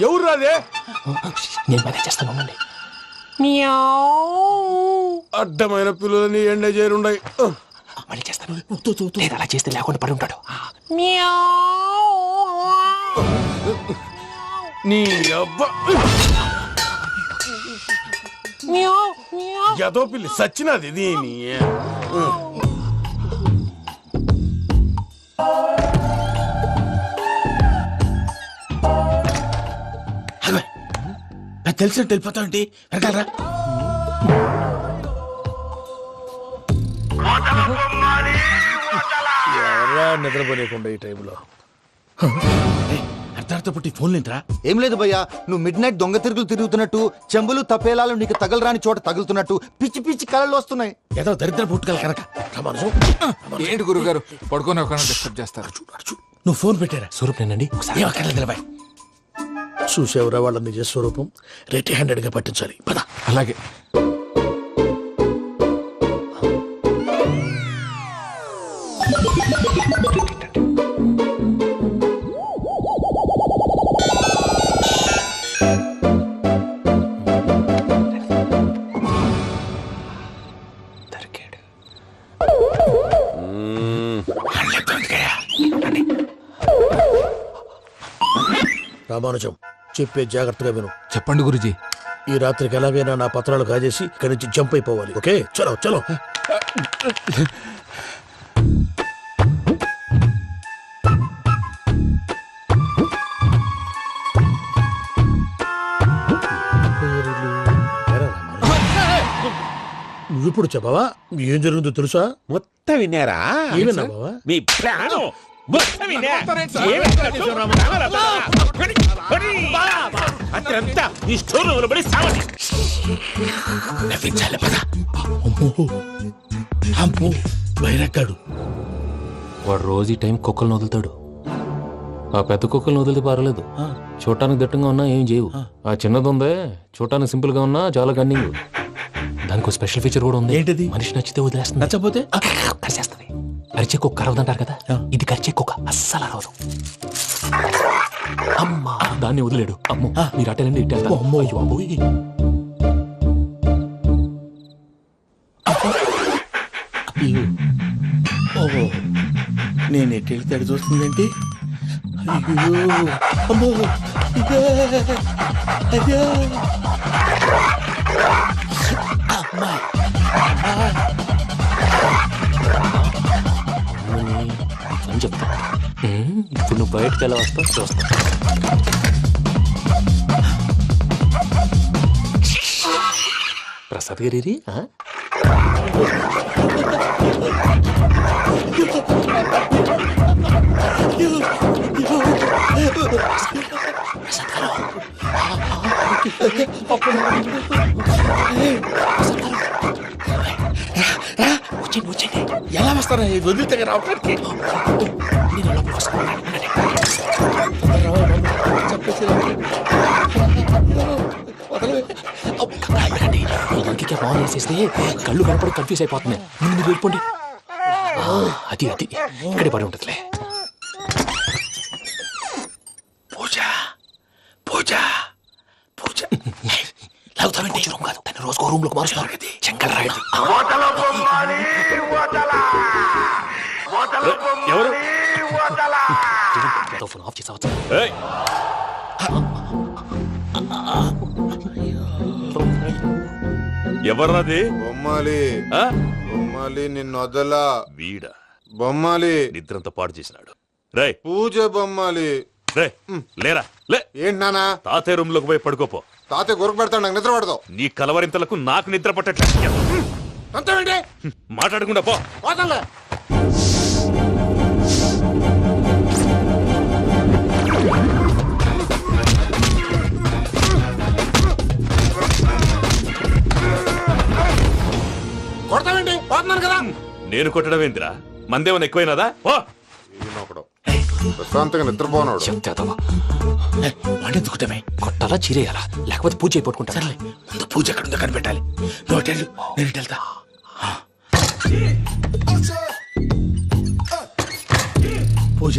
ఎవరు రాదే? నేను పదే చేస్తాను ఉండండి. అడ్డమైన పిల్లలని ఎండ చేరుండయి. మళ్ళీ చేస్తాను. లేదు, అలా చేస్తే లేకుండా పడి ఉంటాడు. నీ అబ్బా ఎదో పిల్లి సచ్చినది దీని. తెలిసినట్టు వెళ్ళిపోతావంటి వెనకాలరా. ఎవరా నిద్రపోలేకుండా ఈ టైంలో? అర్ధార్థ పుట్టి ఫోన్ లేంట్రా. ఏం లేదు భయ్యా, నువ్వు మిడ్ నైట్ దొంగ తిరుగులు తిరుగుతున్నట్టు, చెంబులు తపేలాలు నీకు తగలరాని చోట తగులుతున్నట్టు పిచ్చి పిచ్చి కళలు వస్తున్నాయి. ఏదో దరిద్ర పుట్టుకల కనుక. ఏంటి గురుగారు పడుకొని ఒక డిస్టర్బ్ చేస్తారు? నువ్వు ఫోన్ పెట్టారా? స్వరూప్ నేనండి. ఏం అక్కర్లేదు నిలబాయ్. చూసేవరా వాళ్ళ నిజ స్వరూపం. రెట్టి హ్యాండెడ్ గా పట్టించాలి. పద. అలాగే. రామానుజం, చెప్పే జాగ్రత్తగా విను. చెప్పండి గురుజీ. ఈ రాత్రికి ఎలాగైనా నా పత్రాలు కాజేసి ఇక్కడి నుంచి జంప్ అయిపోవాలి. ఓకే, చలో చలో. నువ్విప్పుడు చెప్పవా ఏం జరిగిందో తెలుసా? మొత్తం విన్నారా? ఏమన్నా బావా? మీ ప్లాన్ మొత్తం విన్నా? అతనంతా ఈ స్టోర్ రూమ్ లో పడి సావండి. నవ్వించాలి. పద. అమ్మో బైరక్కాడు. వాడు రోజు ఈ టైం కుక్కలను వదులుతాడు. ఆ పెద్ద కుక్కలను వదిలితే పర్లేదు, చూడటానికి దట్టంగా ఉన్నా ఏం చేయవు. ఆ చిన్నది ఉందే, చూడటానికి సింపుల్ గా ఉన్నా చాలా కన్నింగ్. దానికి ఒక స్పెషల్ ఫీచర్ కూడా ఉంది. ఏంటిది? మనిషి నచ్చితే వదిలేస్తుంది, నచ్చపోతే కరిచేస్తుంది. అరిచే కుక్క అరవదంటారు కదా, ఇది కరిచే కుక్క అస్సలు అరవదు. అమ్మా దాన్ని వదిలేడు. అమ్మో మీరు అటెండి ఇట్టే అమ్మో అయ్యో అబ్బోయ్. ఓహో నేను ఎటు వెళ్తే అటు చూస్తుందేంటి? అయ్యో అమ్మో ఇదే అయ్యో అమ్మా అని చెప్తా. ఇప్పుడు నువ్వు బయటకు ఎలా వస్తావు చూస్తా. ప్రసాద్ గారి ఎలా వస్తారా వదిలితే రావటానికి? ఇంకే బాగా వేసేస్తే కళ్ళు కనపడి కన్ఫ్యూజ్ అయిపోతున్నాయి. మీరు వెళ్ళిపోండి. అది అది ఇక్కడే పడి ఉంటుందిలే. పూజ పూజ పూజ లాగుతామంటే రూమ్ కాదు, తను రోజుకో రూమ్ లోకి మారుస్తున్నారు కదా. చెంగల్ రాయడు. ఎవరు ఫోన్ ఆఫ్ చేసావచ్చు. ఎవర్రాది? బొమ్మాలి బొమ్మాలి నిన్ను వదలా. వీడ బొమ్మాలి నిద్రంతా పాడు చేసినాడు. రే పూజ బొమ్మాలి. రే లేరా లే. ఏంటి నానా? తాతయ్య రూమ్ లోకి పోయి పడుకోపో. తాతయ్య గొరకు పెడతాడు, నాకు నిద్ర పడతావు. నీ కలవరింతలకు నాకు నిద్ర పట్టట్లేదు. అంతేంటి? మాట్లాడకుండా పో. పోతాలే. కొడతావేంటి? పోతున్నాను కదా. నేను కొట్టడం ఏంటిరా? మందేమన్నా ఎక్కువైనదా? ఓ ప్రశాంతంగా నిద్రపోనాడు. చెప్తావా వాడెందుకుంటామే? కొట్టాలా చీరేయాలా లేకపోతే పూజ అయిపోట్టుకుంటా. సర్లే ముందు పూజ ఎక్కడ ఉందో కనిపెట్టాలి. నువ్వు నేను ఇటు వెళ్తా. పూజ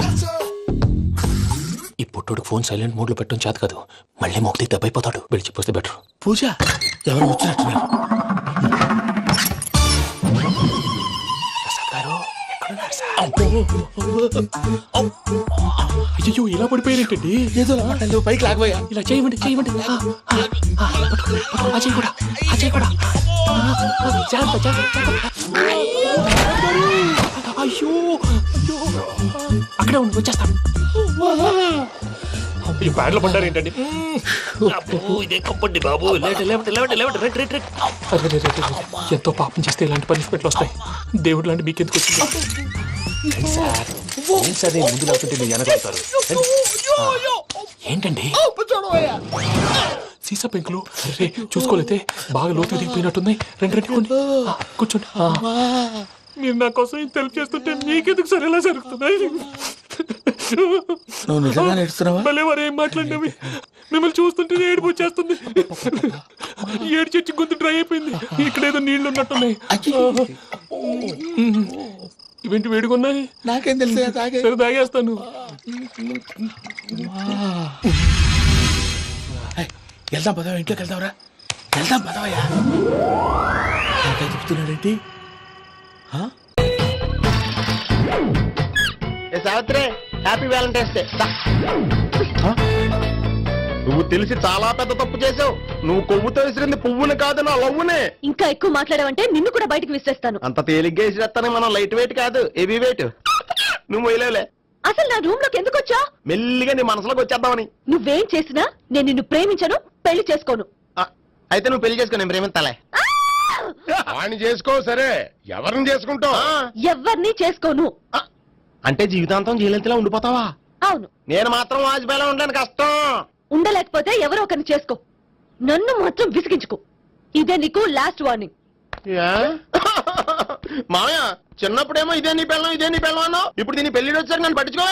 ఈ పుట్టుడు ఫోన్ సైలెంట్ మోడ్ లో పెట్టడం చేత కాదు. మళ్ళీ మొక్కి దెబ్బైపోతాడు. వెళ్ళి చెప్పొస్తే బెటర్. పూజ ఎవరు వచ్చినట్టున్నారు? అయ్యో ఇలా పడిపోయినట్టండి. ఏదో నువ్వు పైకి లాగబోయా. ఇలా చేయమండి చేయమండి. అజయ్ కూడా అజయ్ కూడా జాగ్రత్త జాగ్రత్త. అయ్యో అయ్యో అక్కడే ఉండి వచ్చేస్తాను. ఈ బ్యాడ్లో పడ్డారు ఏంటండి? ఇదే కప్పండి బాబు. ఎంతో పాపం చేస్తే ఇలాంటి పనిష్మెంట్లు వస్తాయి. దేవుడు లాంటి మీకెందుకు వచ్చింది? సార్ ముందు లేకుంటే మీరు వెనకాడతారు. ఏంటండి సీసా పెంకులు? అరే చూసుకోలేతే బాగా లోతు దిగిపోయినట్టున్నాయి. రెండు రెండు కొన్ని కూర్చోండి. మీరు నా కోసం ఇంత హెల్ప్ చేస్తుంటే మీకెందుకు సరే ఎలా జరుగుతున్నాయి? నువ్వు నిజంగా నేర్చుతున్నావా? మళ్ళీ వారు ఏం మాట్లాడినవి? మిమ్మల్ని చూస్తుంటే ఏడుపు వచ్చేస్తుంది. ఏడు చచ్చి గొంతు డ్రై అయిపోయింది. ఇక్కడ ఏదో నీళ్లు ఉన్నట్టున్నాయి. ఇవేంటి వేడుకున్నాయి? నాకేం తెలుసు. సరే తాగేస్తాను. వెళ్దాం పదవా, ఇంట్లోకి వెళ్దాంరా. వెళ్దాం పదవయ్యా. నాకే చెప్తున్నాడేంటి? Savitri happy valentine's day. నువ్వు తెలిసి చాలా పెద్ద తప్పు చేసావు. నువ్వు కొవ్వుతో విసిరింది పువ్వుని కాదు, నా లవ్వునే. ఇంకా ఎక్కువ మాట్లాడావంటే నిన్ను కూడా బయటకు విసిరేస్తాను. అంత తేలిగ్గా విసిరేస్తానే. మనం లైట్ వెయిట్ కాదు, హెవీ వెయిట్. నువ్వు మొయ్యలేవులే. అసలు నా రూమ్ లోకి ఎందుకు వచ్చా? మెల్లిగా నీ మనసులోకి వచ్చేద్దామని. నువ్వేం చేసినా నేను నిన్ను ప్రేమించను, పెళ్లి చేసుకోను. అయితే నువ్వు పెళ్లి చేసుకో, నేను ప్రేమిస్తాలే. వాణ్ణి చేసుకో. సరే ఎవరిని చేసుకుంటావు? ఎవరిని చేసుకోను. అంటే జీవితాంతం జయలలితలా ఉండిపోతావా? అవును. నేను మాత్రం వాజ్పేయిలా ఉండడానికి కష్టం. ఉండలేకపోతే ఎవరో ఒకరిని చేసుకో. నన్ను మాత్రం విసిగించుకో. ఇదే నీకు లాస్ట్ వార్నింగ్. మామయ్య చిన్నప్పుడేమో ఇదే నీ పెళ్ళం ఇదే నీ పెళ్ళం అన్నావు. ఇప్పుడు దీని పెళ్లి వచ్చారు, నన్ను పట్టించుకో.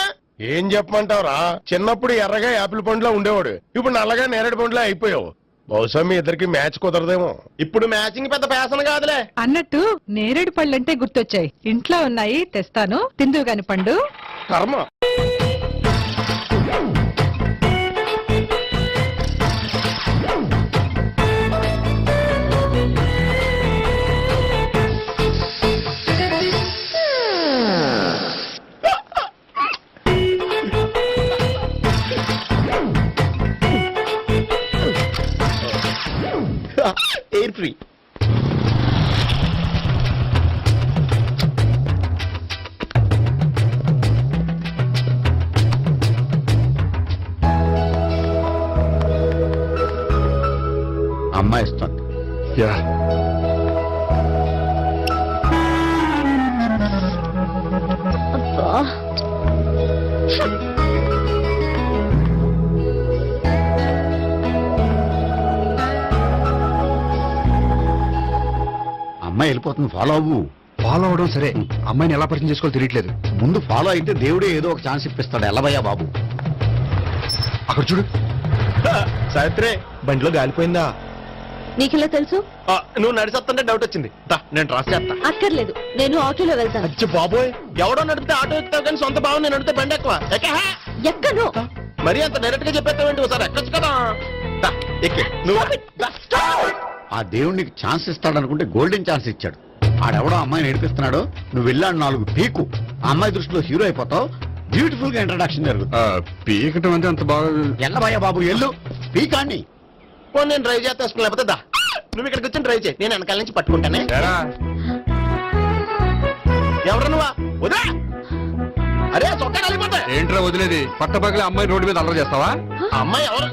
ఏం చెప్పమంటావురా? చిన్నప్పుడు ఎర్రగా యాపిల్ పండులో ఉండేవాడు, ఇప్పుడు నల్లగా నేరేడు పండులో అయిపోయావు. బహుశా మీ ఇద్దరికి మ్యాచ్ కుదరదేమో. ఇప్పుడు మ్యాచింగ్ పెద్ద ఫ్యాషన్ కాదులే. అన్నట్టు నేరేడు పళ్ళంటే గుర్తొచ్చాయి. ఇంట్లో ఉన్నాయి, తెస్తాను. తిందువు గాని పండు. కర్మ. Air free. అమ్మాయి ఇస్తుంది. అమ్మాయి వెళ్ళిపోతుంది, ఫాలో అవ్వు. ఫాలో అవడం సరే, అమ్మాయిని ఎలా పరిచయం చేసుకోవాలో తెలియట్లేదు. ముందు ఫాలో అయితే దేవుడే ఏదో ఒక ఛాన్స్ ఇప్పిస్తాడు. ఎల్లబయ్యా బాబు. అక్కడ చూడు. సావిత్రి, బండిలో గాలిపోయిందా? నీకెలా తెలుసు? నువ్వు నడిచేస్తుంటే డౌట్ వచ్చింది. నేను ట్రాస్ చేస్తా. అక్కర్లేదు, నేను ఆటోలో వెళ్తాను. అచ్చి బాబోయ్, ఎవడో నడిపితే ఆటో ఎక్కుతావు కానీ సొంత భావం నేను నడిపితే బండి ఎక్కువ. ఎక్కను. మరి అంత డైరెక్ట్ గా చెప్పేస్తావేంటి? ఒకసారి ఎక్కొచ్చు కదా. ఎక్కే నువ్వు. ఆ దేవుడు నీకు ఛాన్స్ ఇస్తాడనుకుంటే గోల్డెన్ ఛాన్స్ ఇచ్చాడు. ఆడెవడో అమ్మాయిని ఏడిపిస్తున్నాడో, నువ్వు వెళ్ళాడు 4 పీకు. ఆ అమ్మాయి దృష్టిలో హీరో అయిపోతావు. బ్యూటిఫుల్ గా ఇంట్రడక్షన్ జరుగుతుంది. పీకటం అంటే అంత బాగా. ఎల్లబయ్యా బాబు, ఎల్లు పీకాన్ని. నేను డ్రైవ్ చేస్తాను, లేకపోతే దా నువ్వు ఇక్కడికి వచ్చి డ్రైవ్ చేయి, నేను వెనకాల నుంచి పట్టుకుంటానే. ఎవరు నువ్వా? వదిలే. అరే చొక్కా కలిగిపోతా. ఏంట్రా వదిలేది? పట్టపగలే అమ్మాయి రోడ్డు మీద అల్లరి చేస్తావా? అమ్మాయి ఎవరు?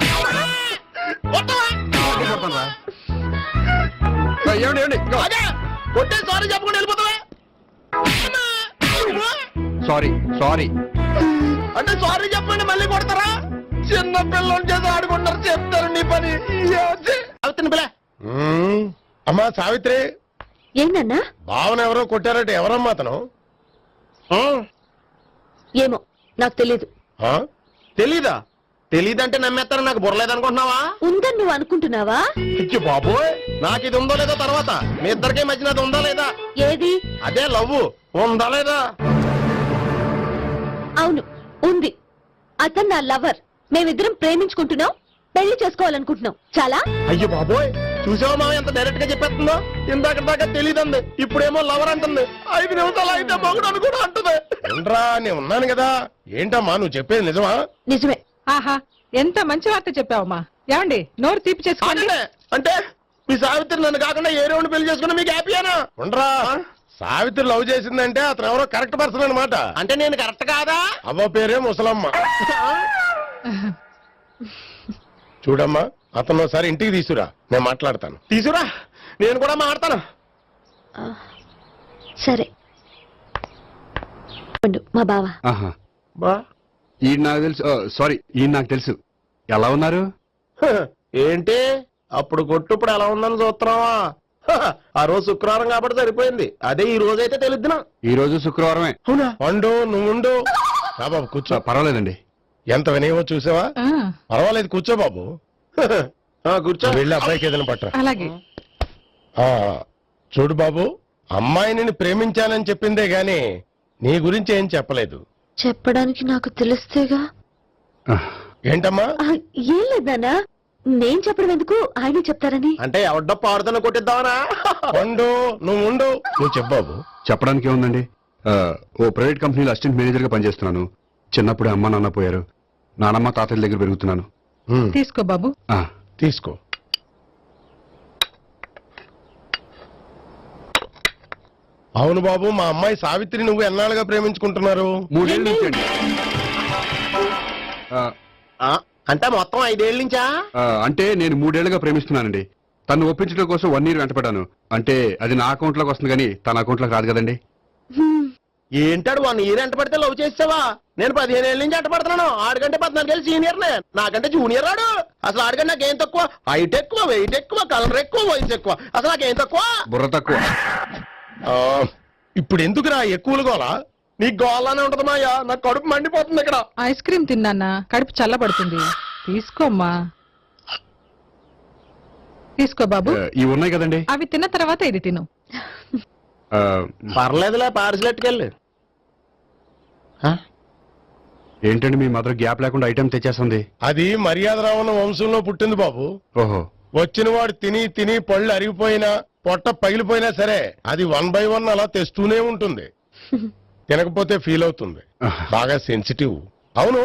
కొట్టే సారీ చెప్పకుండా వెళ్ళిపోతావా? సారీ సారీ అంటే సారీ చెప్పండి మళ్ళీ కొడతారా? చిన్న పిల్లలు చేసి ఆడుకుంటారు, చెప్తారు నీ పని. పిల్ల అమ్మా సావిత్రి, ఏందన్నా? భావన ఎవరో కొట్టారట. ఎవరమ్మా అతను? ఏమో నాకు తెలీదు. తెలీదా? తెలీదంటే నమ్మేస్తారని నాకు బుర్రలేదనుకుంటున్నావా? ఉందని నువ్వు అనుకుంటున్నావా? ఇచ్చి బాబోయ్, నాకు ఇది ఉందో లేదో తర్వాత. మీ ఇద్దరికే మధ్యన అది ఉందా లేదా? ఏది? అదే లవ్ ఉందా లేదా? అవును, ఉంది. అతను నా లవర్. మేమిద్దరం ప్రేమించుకుంటున్నాం, పెళ్లి చేసుకోవాలనుకుంటున్నాం. చాలా. అయ్యో బాబోయ్, చూసావా మా ఎంత డైరెక్ట్ గా చెప్పేస్తుందో? ఇందాక దాకా తెలియదండి, ఇప్పుడేమో లవర్ అంటుంది. 5 నిమిషాలు అయితే మొగుడు అని కూడా అంటుంది. ఏంట్రా, నేను ఉన్నాను కదా. ఏంటమ్మా నువ్వు చెప్పేది నిజమా? నిజమే. ఆహా, ఎంత మంచి వార్త చెప్పావమ్మా. ఏమండి, నోరు తీపి చేసుకోండి. అంటే మీ సావిత్రి నన్ను కాకుండా ఏ రౌండ్ పెళ్లి చేసుకున్నా మీకు హ్యాపీయేనా? ఉండరా, సావిత్రి లవ్ చేసిందంటే అతను ఎవరో కరెక్ట్ పర్సన్ అనమాట. అంటే నేను కరెక్ట్ కాదా? అవ్వ పేరే ముసలమ్మ. చూడమ్మా, అతను ఒకసారి ఇంటికి తీసుకురా, నేను మాట్లాడతాను. తీసురా, నేను కూడా మాట్లాడతాను. సరే. మా బావ. బా ఈ నాకు తెలుసు. సారీ, ఈ నాకు తెలుసు. ఎలా ఉన్నారు? ఏంటి అప్పుడు కొట్టు ఇప్పుడు ఎలా ఉందని చూస్తున్నావా? ఆ రోజు శుక్రవారం కాబట్టి సరిపోయింది. అదే ఈ రోజు అయితే తెలుద్దునా. ఈ రోజు శుక్రవారమే. అవునా? వండు, నువ్వు ఉండు. బాబు కూర్చో. పర్వాలేదండి. ఎంత వినయమో చూసావా? పర్వాలేదు, కూర్చో బాబు. కూర్చో. వెళ్ళి అబ్బాయికి ఏదైనా పట్టరా. అలాగే. చూడు బాబు, అమ్మాయిని ప్రేమించానని చెప్పిందే గాని నీ గురించి ఏం చెప్పలేదు. చెప్పడానికి నాకు తెలిస్తేగా. ఏంటమ్మా? ఏం లేదన్నా, నేను చెప్పడం ఎందుకు, ఆయన చెప్తారని. అంటే ఎవడ్డో పాడుతున్న కొట్టిద్దామనా? వండు, నువ్వు ఉండు. నువ్వు చెప్పు బాబు. చెప్పడానికి ఏముందండి? ఓ ప్రైవేట్ కంపెనీలో అసిస్టెంట్ మేనేజర్ గా పనిచేస్తున్నాను. చిన్నప్పుడే అమ్మ నాన్న పోయారు. నానమ్మ తాతయ్య దగ్గర పెరుగుతున్నాను. తీసుకో బాబు. తీసుకో. అవును బాబు, మా అమ్మాయి సావిత్రి నువ్వు ఎన్నాళ్ళుగా ప్రేమించుకుంటున్నారు? 3 ఏళ్ళ నుంచి అండి. అంటే మొత్తం 5 ఏళ్ళ నుంచా? అంటే నేను 3 ఏళ్లుగా ప్రేమిస్తున్నానండి. తను ఒప్పించడం కోసం 1 year వెంటపడ్డాను. అంటే అది నా అకౌంట్ లోకి వస్తుంది కానీ తన అకౌంట్ లోకి రాదు కదండి. ఏంటాడు 1 year ఎంట పడితే లవ్ చేసావా? నేను 15 ఏళ్ళ నుంచి ఎంట పడుతున్నాను. ఆడికంటే 14 ఏళ్ళు సీనియర్ నే, నాకంటే జూనియర్ ఆడు. అసలు ఆడికంటే నాకేం తక్కువ? హైట్ ఎక్కువ, వెయిట్ ఎక్కువ, కలర్ ఎక్కువ, వయసు ఎక్కువ. అసలు నాకేం తక్కువ? బుర్ర తక్కువ. ఇప్పుడు ఎందుకురా ఎక్కువలు గోలా? నీకు గోళానే ఉంటది మాయా, నాకు కడుపు మండిపోతుంది ఇక్కడ. ఐస్ క్రీమ్ తిన్నా, కడుపు చల్లబడుతుంది. తీసుకోమ్మా. తీసుకో బాబు. ఇవి ఉన్నాయి కదండి, అవి తిన్న తర్వాత ఇది తిను. పర్లేదులే, పార్సిల్ ఎట్టుకెళ్ళి. ఏంటండి మీ మదర్ గ్యాప్ లేకుండా ఐటెం తెచ్చేస్తుంది? అది మర్యాద రావణ వంశంలో పుట్టింది బాబు. ఓహో. వచ్చిన వాడు తిని తిని పళ్ళు అరిగిపోయినా, పొట్ట పగిలిపోయినా సరే అది 1 by 1 అలా తెస్తూనే ఉంటుంది. తినకపోతే ఫీల్ అవుతుంది. బాగా సెన్సిటివ్. అవును,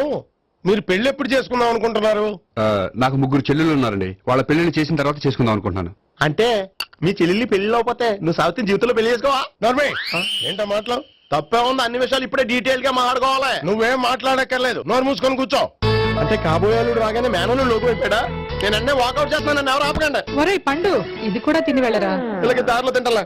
మీరు పెళ్లి ఎప్పుడు చేసుకుందాం అనుకుంటున్నారు? నాకు 3 చెల్లెలు ఉన్నారండి. వాళ్ళ పెళ్లిని చేసిన తర్వాత చేసుకుందాం అనుకుంటున్నాను. అంటే మీ చెల్లెల్ని పెళ్లి లేకపోతే నువ్వు సావిత్రి జీవితంలో పెళ్లి చేసుకోవా? నర్మే ఏంటో మాటలు? తప్పే ఉంది, అన్ని విషయాలు ఇప్పుడే డీటెయిల్ గా మాట్లాడుకోవాలి. నువ్వేం మాట్లాడక్కర్లేదు, నోరు మూసుకొని కూర్చో. అంటే కాబోయేలు రాగానే మేనలు లోకి అయిపోయాడా? నేను అన్నీ వాకౌట్ చేస్తున్నాను, నన్ను ఎవరు ఆపకండి. ఒరే పండు ఇది కూడా తిని వెళ్ళరా. వీళ్ళకి దారిలో తింటలా.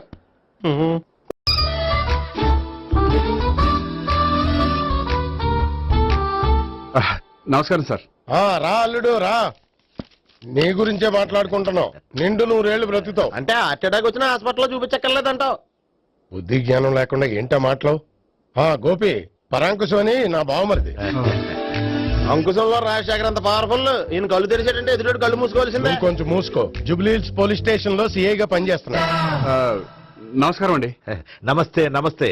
నమస్కారం సార్. రా అల్లుడు రా, నీ గురించే మాట్లాడుకుంటున్నావు. నిండు 100 ఏళ్ళు బ్రతుకుతావు. అంటే హార్ట్ అటాక్ వచ్చిన హాస్పిటల్లో చూపించక్కర్లేదంటావు. బుద్ధి జ్ఞానం లేకుండా ఏంటో మాటలు. గోపి పరాంకుశం అని నా బావమరిది. అంకుశంలో రాజశేఖర్ అంత పవర్ఫుల్. ఈయన కళ్ళు తెరిచాడంటే ఎదురు కళ్ళు మూసుకోవాల్సిందే. నువ్వు కొంచెం మూసుకో. జూబ్లీహిల్స్ పోలీస్ స్టేషన్ లో సిఐగా పనిచేస్తున్నా. నమస్కారం అండి. నమస్తే నమస్తే.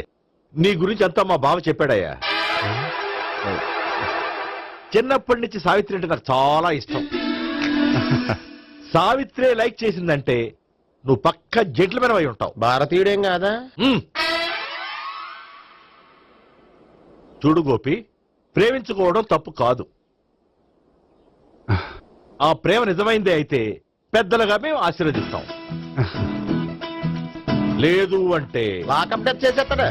నీ గురించి అంతా మా బావ చెప్పాడయ్యా. చిన్నప్పటి నుంచి సావిత్రి అంటే నాకు చాలా ఇష్టం. సావిత్రి లైక్ చేసిందంటే నువ్వు పక్క జెంట్లమెన్ అయి ఉంటావు. భారతీయుడేం కాదా? చూడు గోపి, ప్రేమించుకోవడం తప్పు కాదు. ఆ ప్రేమ నిజమైందే అయితే పెద్దలుగా మేము ఆశీర్వదిస్తాం. లేదు అంటే లాకప్ డెత్ చేసేస్తాడు.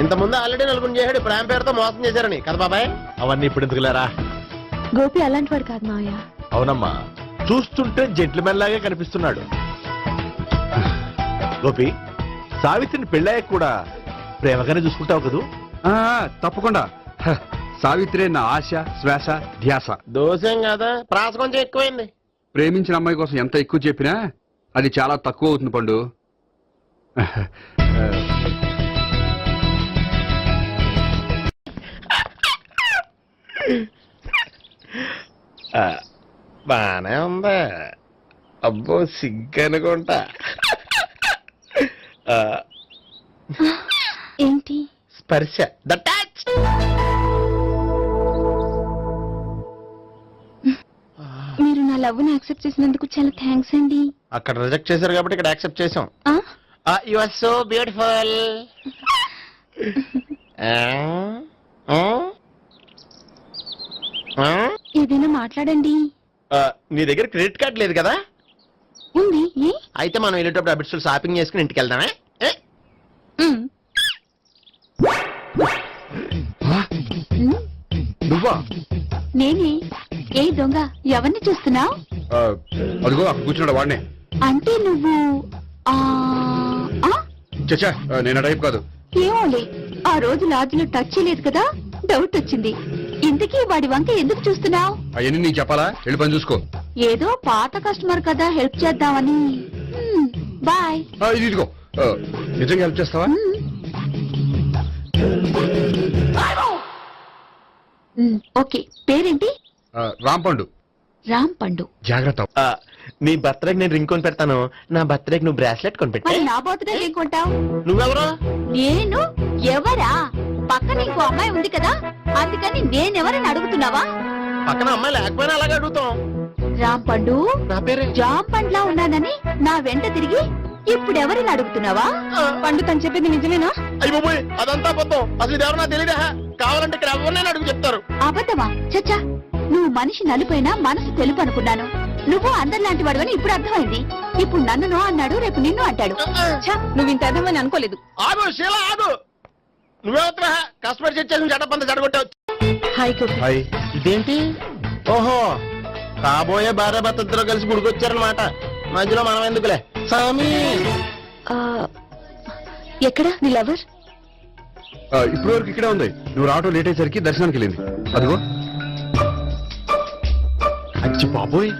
ఇంతకుముందు ఆల్రెడీ నలుగురు చేశాడు, ప్రేమ పేరుతో మోసం చేశారని కదా బాబాయ్. అవన్నీ ఇప్పుడు ఎందుకులేరా? గోపి అలాంటి వాడు కాదు మావయ్య. అవునమ్మా, చూస్తుంటే జెంట్లమెన్ లాగే కనిపిస్తున్నాడు. గోపి, సావిత్రిని పెళ్ళాక కూడా ప్రేమగానే చూసుకుంటావు కదూ? తప్పకుండా. సావిత్రే నా ఆశ, శ్వాస, ధ్యాస. దోషం కదా, ప్రాస కొంచెం ఎక్కువైంది. ప్రేమించిన అమ్మాయి కోసం ఎంత ఎక్కువ చెప్పినా అది చాలా తక్కువ అవుతుంది పండు. బానే ఉందా? అబ్బో సిగ్గనుకుంటా. ఏంటి? స్పర్శ, ద టచ్. మీరు నా లవ్ ని యాక్సెప్ట్ చేసినందుకు చాలా థ్యాంక్స్ అండి. అక్కడ రిజెక్ట్ చేశారు కాబట్టి ఇక్కడ యాక్సెప్ట్ చేసాం. You are so beautiful. ఏదైనా మాట్లాడండి. నీ దగ్గర క్రెడిట్ కార్డ్ లేదు కదా? ఉంది. అయితే మనం వెళ్ళేటప్పుడు అబిట్స్ షాపింగ్ చేసుకుని ఇంటికి వెళ్దామే. నువ్వా? నేనే. ఏ దొంగ, ఎవరిని చూస్తున్నావు? అదిగో అక్కడ కూర్చున్నాడు వాడినే. అంటే నువ్వు చచ్చా, నేను టైప్ కాదు. ఏమోలే, ఆ రోజు లాడ్జ్లో టచ్ చేయలేదు కదా, డౌట్ వచ్చింది. ఇంతకీ వాడి వంక ఎందుకు చూస్తున్నావు? అవన్నీ నీకు చెప్పాలా? వెళ్ళి పని చూసుకో. ఏదో పాత కస్టమర్ కదా, హెల్ప్ చేద్దామని. బాయ్. ఇదిగో, నిజంగా హెల్ప్ చేస్తావా? ఓకే. పేరేంటి? రాంపండు. రాంపండు. జాగ్రత్త. నీ బర్త్డేకి నేను రింగ్ కొని పెడతాను, నా బర్త్డేకి నువ్వు బ్రాస్లెట్ కొని పెట్టా. మరి నా బర్త్డే ఏం కొంటావు? నువ్వెవరు? నేను ఎవరా? పక్కన ఇంకో అమ్మాయి ఉంది కదా, అందుకని నేనెవరని అడుగుతున్నావా? పక్కన అమ్మాయి లేకపోయినా అలాగే అడుగుతాం. రాంపండు, నా పేరే జామ్ పండ్లా ఉన్నానని నా వెంట తిరిగి ఇప్పుడెవరని అడుగుతున్నావా? పండు తను చెప్పింది నిజమేనా? అయ్యి బాబోయ్, అదంతా అబద్ధం. అసలు ఇది ఎవరు నాకు తెలియదా? కావాలంటే ఇక్కడ ఎవరినైనా అడుగు చెప్తారు. అబద్ధమా? చచ్చా, నువ్వు మనిషి నలుపైనా మనసు తెలుపు అనుకున్నాను. నువ్వు అందరిలాంటి వాడువని ఇప్పుడు అర్థమైంది. ఇప్పుడు నన్ను నో అన్నాడు, రేపు నిన్ను అంటాడు. నువ్వు ఇంత అర్థమని అనుకోలేదు. ఆగు శీల, ఆగు. నువ్వెవరా? కస్టమర్ చేసి జడపంత జడగొట్టావు. హాయ్. ఇదేంటి? ఓహో, కాబోయే భార్య భర్త ఇద్దరు కలిసి గుడికొచ్చారనమాట. మధ్యలో మనం ఎందుకులే సామి. ఎక్కడ నీ లవర్? ఇప్పటి వరకు ఇక్కడే ఉంది. నువ్వు రావటం లేట్ అయ్యేసరికి దర్శనానికి వెళ్ళింది. అదిగో. అచ్చి బాబోయ్,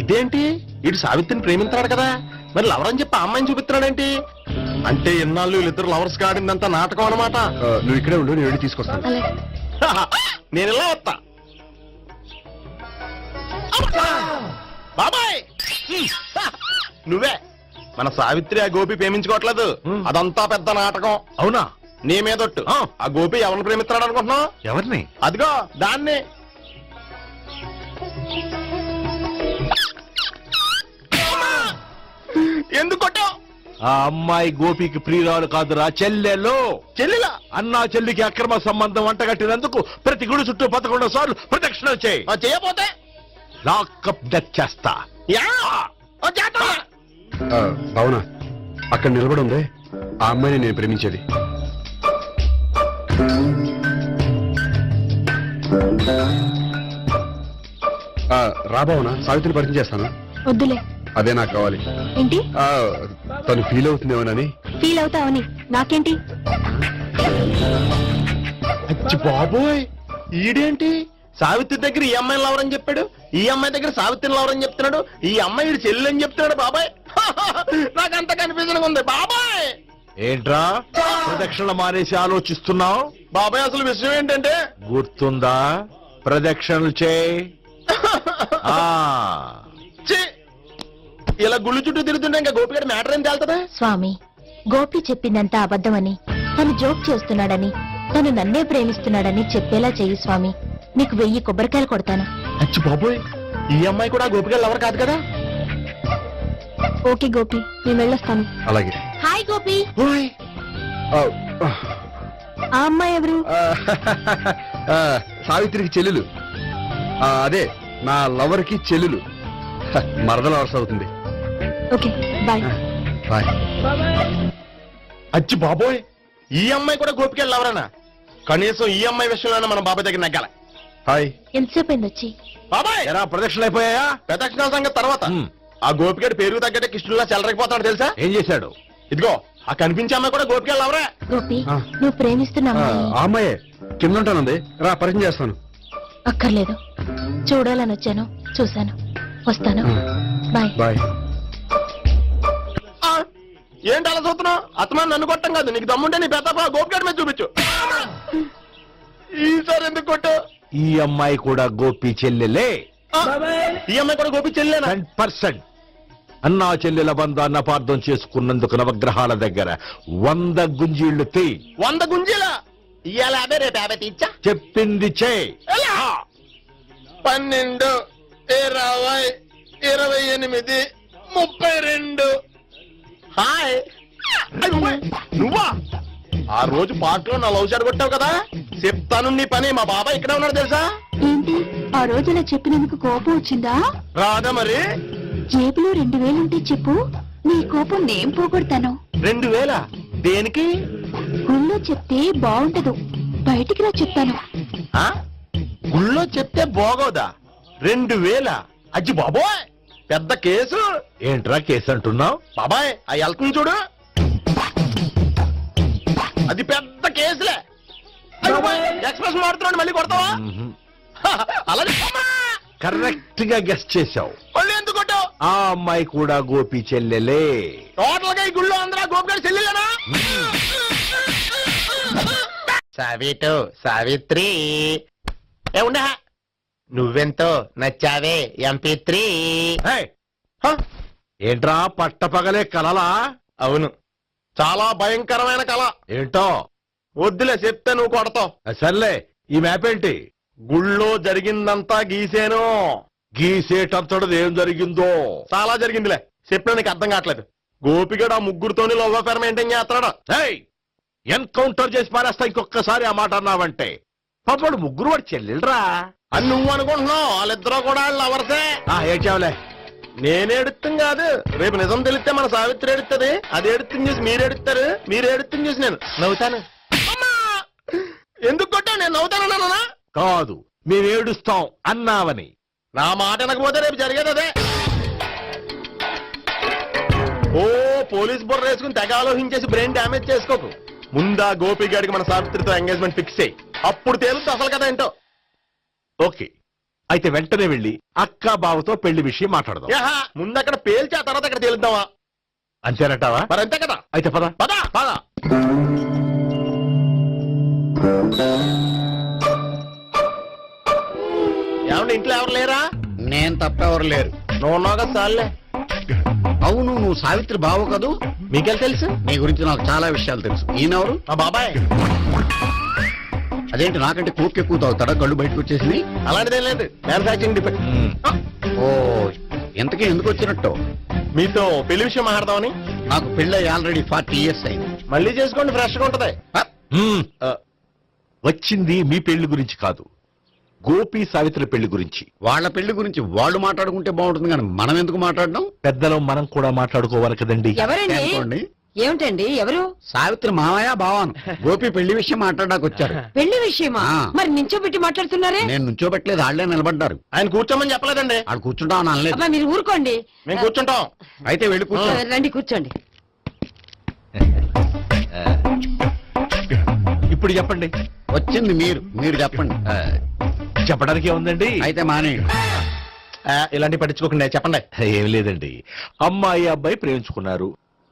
ఇదేంటి? ఇటు సావిత్రిని ప్రేమించాడు కదా, మరి లవర్ అని చెప్పి ఆ అమ్మాయిని చూపిస్తున్నాడేంటి? అంటే ఎన్నాళ్ళు వీళ్ళిద్దరు లవర్స్ కాడిందంత నాటకం అనమాట. నువ్వు ఇక్కడే ఉండు, నేను వెళ్ళి తీసుకొస్తాను. నేను ఇలా వస్తా. బాబాయ్, నువ్వే మన సావిత్రి ఆ గోపి ప్రేమించుకోవట్లేదు, అదంతా పెద్ద నాటకం. అవునా? నీ మీదొట్టు. ఆ గోపి ఎవరిని ప్రేమిస్తున్నాడు అనుకుంటున్నావు? ఎవరిని? అదిగో దాన్ని. ఎందుకు కొట్టావు? ఆ అమ్మాయి గోపికి ప్రియురాలు కాదురా, చెల్లెలు. చెల్లెలా? అన్నా చెల్లికి అక్రమ సంబంధం వంటగట్టినందుకు ప్రతి గుడి చుట్టూ 11 సార్లు ప్రదక్షిణలు చేయి. చేయపోతే లాకప్ డెత్ చేస్తా. వచ్చేస్తున్నా. భావన అక్కడ నిలబడి ఉంది ఆ అమ్మాయిని నేను ప్రేమించేది. రా భావన, సావిత్రిని పరిచయం చేస్తాను. వద్దులే. అదే నాకు కావాలి. ఏంటి? తను ఫీల్ అవుతుందేమోనని. ఫీల్ అవుతావని నాకేంటి? అచ్చి బాబోయ్, ఈడేంటి సావిత్రి దగ్గర ఈ అమ్మాయిని లవరని చెప్పాడు, ఈ అమ్మాయి దగ్గర సావిత్రిని లవరని చెప్తున్నాడు, ఈ అమ్మాయి ఈడు చెల్లి అని చెప్తున్నాడు. బాబాయ్ నాకంత కన్ఫ్యూజన్ ఉంది బాబాయ్. ఏంట్రా ప్రదక్షిణ మానేసి ఆలోచిస్తున్నావు? బాబాయ్ అసలు విషయం ఏంటంటే గుర్తుందా? ప్రదక్షిణలు చేయి. ఛీ, ఇలా గుళ్ళు చుట్టూ తిరుగుతుంటే ఇంకా గోపిగడ మ్యాటర్ ఏం తేలుతుందా? స్వామి, గోపి చెప్పిందంతా అబద్ధమని, తను జోక్ చేస్తున్నాడని, తను నన్నే ప్రేమిస్తున్నాడని చెప్పేలా చెయ్యి స్వామి. నీకు 1000 కొబ్బరికాయలు కొడతాను. అచ్చి బాబోయ్, ఈ అమ్మాయి కూడా గోపిగడ లవర్ కాదు కదా? ఓకే గోపి, నేను వెళ్ళొస్తాను. అలాగే. హాయ్ గోపి. ఆ, ఆ అమ్మాయి ఎవరు? సావిత్రికి చెల్లెలు. అదే నా లవర్ కి చెల్లెలు. మరదల వరుస అవుతుంది. Okay bye. బాయ్. అచ్చి బాబోయ్, ఈ అమ్మాయి కూడా గోపిగడ లవరేనా? కనీసం ఈ అమ్మాయి విషయంలోనే మనం బాబాయ్ దగ్గర నగ్గాల. హాయ్. ఎంతసేపు అయింది వచ్చి? బాబాయ్ ఎరా ప్రదక్షిణలు అయిపోయాయా? ప్రదక్షిణాల సంగతి తర్వాత. ఆ గోపిగడ పేరు తగ్గట్టే కృష్ణులా చెలరైపోతాడు తెలుసా? ఏం చేశాడు? ఇదిగో ఆ కనిపించే అమ్మాయి కూడా గోపిగడ లవరే. గోపి, నువ్వు ప్రేమిస్తున్న అమ్మాయి ఆ అమ్మాయే కింద ఉంటానుంది. రా పరిచయం చేస్తాను. అక్కర్లేదు, చూడాలని వచ్చాను, చూశాను, వస్తాను. బాయ్. బాయ్. ఏంటి అలా చూస్తున్నావు? అత్తమాని నన్ను కొట్టం కాదు, నీకు దమ్ముంటే నీ పెద్ద గోపిగడ మీద చూపించు. ఈసారి ఎందుకు కొట్టు? ఈ అమ్మాయి కూడా గోపి చెల్లెలే. ఈ అమ్మాయి కూడా గోపి చెల్లెనా? 100%. అన్నా చెల్లెల బంధాన్ని అపార్థం చేసుకున్నందుకు నవగ్రహాల దగ్గర 100 గుంజీళ్లు తీ. 100 గుంజీలా? ఇవాళ 50, రేపు 50 తీచ్చా. చెప్పింది చే. 12, 20, 28, 32. హాయ్. నువ్వా? ఆ రోజు పార్క్ లో నా లవ్ షాట్ కొట్టావు కదా, చెప్తాను నీ పని. మా బాబాయ్ ఇక్కడే ఉన్నాడు తెలుసా? ఏంటి ఆ రోజు ఇలా చెప్పినందుకు కోపం వచ్చిందా? రాదా మరి? జేబులో 2000 ఉంటే చెప్పు, నీ కోపం నేను పోగొడతాను. 2000? దేనికి? గుళ్ళో చెప్తే బాగుంటదు, బయటికి రా చెప్తాను. గుళ్ళో చెప్తే బాగోదా? 2000? అజ్జి బాబోయ్, పెద్ద కేసు. ఏంట్రా కేసు అంటున్నావు? బాబాయ్ ఆ వెళ్తుంది చూడు, అది పెద్ద కేసులే. ఎక్స్ప్రెస్ మారుతున్నాడు, మళ్ళీ కొడతావా? అలాగే కరెక్ట్ గా గెస్ట్ చేశావు. మళ్ళీ ఎందుకు కొట్టావు? ఆ అమ్మాయి కూడా గోపి చెల్లెలే. టోటల్ గా ఈ గుళ్ళో అందరూ గోపిగారు చెల్లెలేనా? సావిటు, సావిత్రి ఏముండా, నువ్వెంతో నచ్చావే MP3. ఏంట్రా పట్టపగలే కలలా? అవును, చాలా భయంకరమైన కళ. ఏంటో? వద్దులే, చెప్తే నువ్వు కొడతావు. సర్లే, ఈ మ్యాప్ ఏంటి? గుళ్ళో జరిగిందంతా గీసేను. గీసేటంతటది ఏం జరిగిందో? చాలా జరిగిందిలే, చెప్పినా నీకు అర్థం కావట్లేదు. గోపిగడు ఆ ముగ్గురుతోని లవ్ అఫేర్ మెయింటైన్ చేస్తున్నాడు. ఎన్కౌంటర్ చేసి పారేస్తా ఇంకొకసారి ఆ మాట అన్నావంటే. పాపడు ముగ్గురు వాడు చెల్లెలరా అని నువ్వు అనుకుంటున్నావు, వాళ్ళిద్దరూ కూడా లవర్సే. ఏడ్చావులే. నేను ఎడుతాం కాదు, రేపు నిజం తెలిస్తే మన సావిత్రి ఎడుతుంది. అది ఎడుతుంది చూసి మీరు ఎడుతారు, మీరు ఎడుతుంది చూసి నేను నవ్వుతాను. ఎందుకు కొట్టా? నేను నవ్వుతానన్నా? కాదు, మేమేడుస్తాం అన్నావని. నా మాట అనకపోతే రేపు జరిగేది అదే. ఓ పోలీస్ బుర్ర వేసుకుని తెగ ఆలోచించేసి బ్రెయిన్ డ్యామేజ్ చేసుకోకు. ముందా గోపి గారికి మన సావిత్రితో ఎంగేజ్మెంట్ ఫిక్స్ అయ్యి, అప్పుడు తేలుతుంది అసలు కదా ఏంటో. ఓకే, అయితే వెంటనే వెళ్ళి అక్క బావతో పెళ్లి విషయం మాట్లాడదాం. ముందు అక్కడ పేల్చి ఆ తర్వాత అక్కడ తేలుద్దామా? అంతేనటావా? మరి అంతే కదా. అయితే పద పద పద. ఏమంటే ఇంట్లో ఎవరు లేరా? నేను తప్పెవరు లేరు. నువ్వు ఉన్నావు కదా సార్లే. అవును, నువ్వు సావిత్రి బావు కదూ? మీకెళ్ళి తెలుసు? నీ గురించి నాకు చాలా విషయాలు తెలుసు. ఈయనెవరు? మా బాబాయ్. అదేంటి నాకంటే కూక్ ఎక్కువ తాగుతాడా? కళ్ళు బయటకు వచ్చేసింది. అలాంటిదేం లేదు, మ్యానుఫాక్చరింగ్ డిఫెక్ట్. ఓ, ఇంతకీ ఎందుకు వచ్చినట్టు? మీతో పెళ్లి విషయం మాట్లాడదామని. నాకు పెళ్ళి ఆల్రెడీ 40 years అయింది. మళ్ళీ చేసుకోండి, ఫ్రెష్ గా ఉంటది. వచ్చింది మీ పెళ్లి గురించి కాదు, గోపి సావిత్రి పెళ్లి గురించి. వాళ్ళ పెళ్లి గురించి వాళ్ళు మాట్లాడుకుంటే బాగుంటుంది కానీ మనం ఎందుకు మాట్లాడడం? పెద్దలం మనం కూడా మాట్లాడుకోవాలి కదండి. అనుకోండి. ఏమిటండి ఎవరు? సావిత్రి మామయ్య బావాను గోపి పెళ్లి విషయం మాట్లాడడానికి వచ్చారు. పెళ్లి విషయమా? మరి నించోబెట్టి మాట్లాడుతున్నారే? నేను నుంచోబెట్టలేదు, వాళ్ళే నిలబడ్డారు. ఆయన కూర్చోమని చెప్పలేదండి. వాళ్ళు కూర్చుంటామని అనలేదు. అబ్బా మీరు ఊరుకోండి. మేము కూర్చుంటాం. అయితే వెళ్ళి కూర్చో. రండి కూర్చోండి. ఇప్పుడు చెప్పండి. వచ్చింది మీరు చెప్పండి. చెప్పడానికి ఏముందండి? అయితే మానేయండి. ఇలాంటి పట్టించుకోకుండా చెప్పండి. ఏం లేదండి, అమ్మాయి అబ్బాయి ప్రేమించుకున్నారు.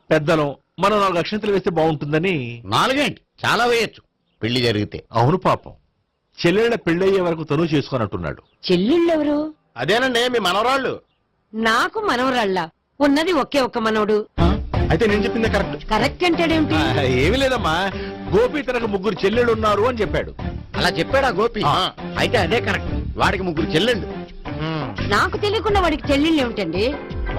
పెద్దలం మనం 4 అక్షంతలు వేస్తే బాగుంటుందని. 4 ఏంటి, చాలా వేయచ్చు పెళ్లి జరిగితే. అవును పాపం, చెల్లెళ్ళ పెళ్ళయ్యే వరకు తను చేసుకున్నట్టున్నాడు. చెల్లెళ్ళెవరు? అదేనండి మీ మనవరాళ్ళు. నాకు మనవరాళ్ళ ఉన్నది ఒకే ఒక్క మనవడు. అయితే నేను చెప్పింది కరెక్ట్. కరెక్ట్ అంటాడేమిటి? ఏమి లేదమ్మా, గోపి తనకు 3 చెల్లెళ్ళు ఉన్నారు అని చెప్పాడు. అలా చెప్పాడా గోపి? అయితే అదే కరెక్ట్. వాడికి 3 చెల్లెళ్ళు. నాకు తెలియకుండా వాడికి చెల్లెళ్ళు ఏమిటండి?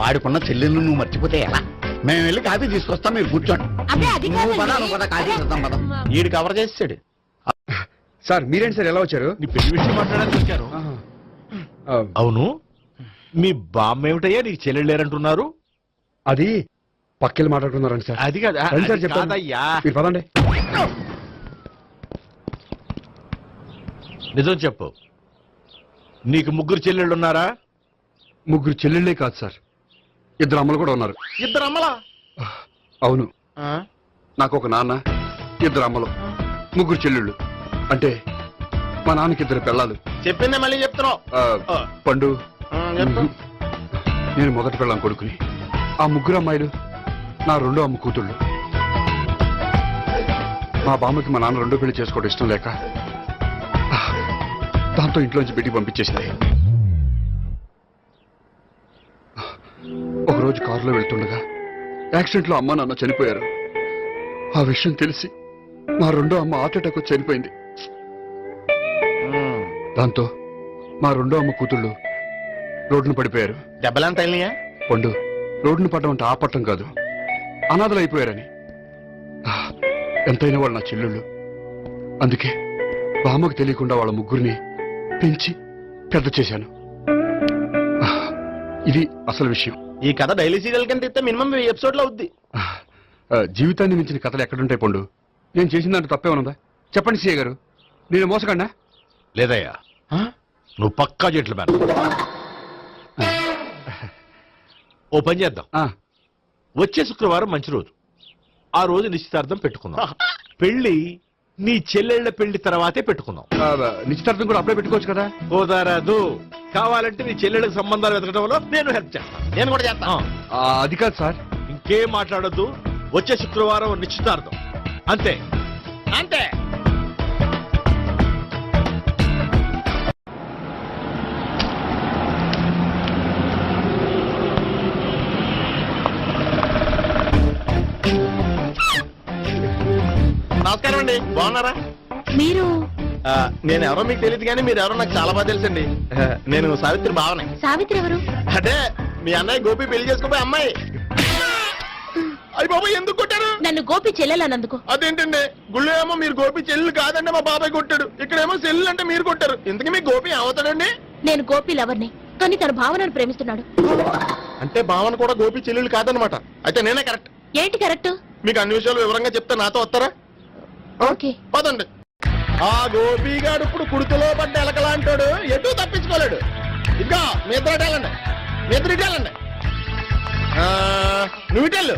వాడికున్న చెల్లెళ్ళు నువ్వు మర్చిపోతే ఎలా? మేము వెళ్ళి కాఫీ తీసుకొస్తాం, మీరు కూర్చోండి. అబ్బే అది నువ్వు పద, కాదండి. నువ్వు పద, కాఫీ చేద్దాం పద. ఈడు కవర్ చేసాడు. సార్ మీరేంటి సార్ ఎలా వచ్చారు? నీ పెళ్లి విషయం మాట్లాడడానికి వచ్చాను. అవును, మీ బామ్మ ఏమిటయ్యా నీకు చెల్లెళ్ళు లేరంటున్నారు? అది పక్కెళ్ళి మాట్లాడుతున్నారండి సార్. అది కాదు, రండి సార్ అది చెప్తాను. కాదయ్యా. మీరు పదండి. నిజం చెప్పు, నీకు 3 చెల్లెళ్ళు ఉన్నారా? 3 చెల్లెళ్ళే కాదు సార్, 2 అమ్మలు కూడా ఉన్నారు. 2 అమ్మలా? అవును, నాకు ఒక నాన్న, 2 అమ్మలు, 3 చెల్లెళ్ళు. అంటే మా నాన్నకి 2 పిల్లలు. చెప్పిందే మళ్ళీ చెప్తున్నావు. పండు, చెప్పు. నేను మొదటి పిల్లం కొడుకుని. ఆ 3 అమ్మాయిలు నా 2వ అమ్మ కూతుళ్ళు. మా బామ్మకి మా నాన్న 2 పెళ్లి చేసుకోవడం ఇష్టం లేక దాంతో ఇంట్లోంచి బిడ్డికి పంపించేసింది. ఒకరోజు కారులో వెళ్తుండగా యాక్సిడెంట్లో అమ్మ నాన్న చనిపోయారు. ఆ విషయం తెలిసి మా 2వ అమ్మ హార్ట్ అటాక్ వచ్చి చనిపోయింది. దాంతో మా 2వ అమ్మ కూతుళ్ళు రోడ్డున పడిపోయారు. దెబ్బలంత అయినాయా? పండు, రోడ్డును పడ్డం అంటే ఆపట్టం కాదు, అనాథలు అయిపోయారని. ఎంతైనా వాళ్ళు నా చెల్లెళ్ళు. అందుకే బామ్మకు తెలియకుండా వాళ్ళ 3ని పెంచి పెద్ద చేశాను. ఇది అసలు విషయం. ఈ కథ డైలీ సీరియల్ కింద ఇస్తే మినిమం ఎపిసోడ్ లో అవుద్ది. జీవితాన్ని మించిన కథలు ఎక్కడుంటాయి పండు? నేను చేసిన దాంట్లో తప్పేమనుందా? చెప్పండి సీఏ గారు, నేను మోసగండా? లేదయ్యా, నువ్వు పక్కా చెట్లు మేన. ఓ పని చేద్దాం, వచ్చే శుక్రవారం మంచి రోజు, ఆ రోజు నిశ్చితార్థం పెట్టుకుందాం. పెళ్లి నీ చెల్లెళ్ల పెళ్లి తర్వాతే పెట్టుకుందాం. నిశ్చితార్థం కూడా అప్పుడే పెట్టుకోవచ్చు కదా? కుదరదు, కావాలంటే నీ చెల్లెళ్ళకి సంబంధాలు వెతకడంలో నేను హెల్ప్ చేస్తాను. నేను కూడా చేస్తాను. అది కాదు సార్. ఇంకేం మాట్లాడొద్దు, వచ్చే శుక్రవారం నిశ్చితార్థం, అంతే అంతే. నమస్కారం అండి, బాగున్నారా? మీరు నేను ఎవరో మీకు తెలియదు కానీ మీరు ఎవరో నాకు చాలా బాగా తెలుసండి. నేను సావిత్రి బావనే. సావిత్రి ఎవరు? అంటే మీ అన్నయ్య గోపి పెళ్లి చేసుకోపోయి అమ్మాయి. అయ్యి బాబాయ్ ఎందుకు కొట్టారు? నన్ను గోపి చెల్లెలన్నందుకు. అదేంటండి, గుళ్ళు ఏమో మీరు గోపి చెల్లెలు కాదండి మా బాబాయ్ కొట్టాడు, ఇక్కడేమో చెల్లెలు అంటే మీరు కొట్టారు. ఇంతకీ మీ గోపి అవుతాడండి? నేను గోపి లవర్ని, కానీ తన భావనను ప్రేమిస్తున్నాడు. అంటే భావన కూడా గోపి చెల్లెలు కాదనమాట. అయితే నేనే కరెక్ట్. ఏంటి కరెక్ట్? మీకు అన్ని విషయాలు వివరంగా చెప్తే నాతో వస్తారా? ఓకే పదండి. ఆ గోపిగాడు ఇప్పుడు కుడితిలో పడ్డ ఎలకలాంటాడు, ఎటు తప్పించుకోలేడు. ఇంకా మీ ఇద్దరు వెళ్ళండి, మీ ఇద్దరు ఇటు వెళ్ళండి. నువ్వు ఇటు వెళ్ళు.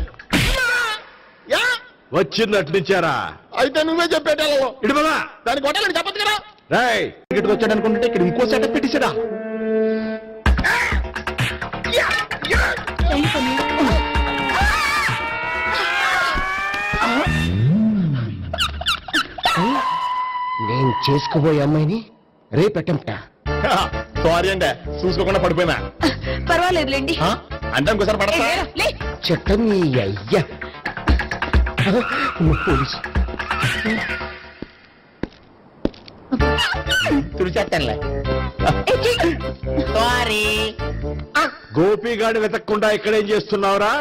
వచ్చిందటు నుంచారా? అయితే నువ్వే చెప్పేటో ఇటు బాగా దాన్ని కొట్టాలని చెప్పచ్చు కదా. రాయ్, ఇక్కడికి వచ్చాడు అనుకుంటే ఇక్కడ ఇంకో సెటప్ పెట్టించడా? నేను చేసుకోబోయే అమ్మాయిని రేపెట్టంట. సారీ అండి, చూసుకోకుండా పడిపోయినా. పర్వాలేదులేండి. అంటే ఇంకోసారి పడతా. చెట్ట మీ అయ్యా పోలీసు తుడిచేస్తానులే. సారీ. గోపిగాడి వెతకకుండా ఇక్కడేం చేస్తున్నావురా?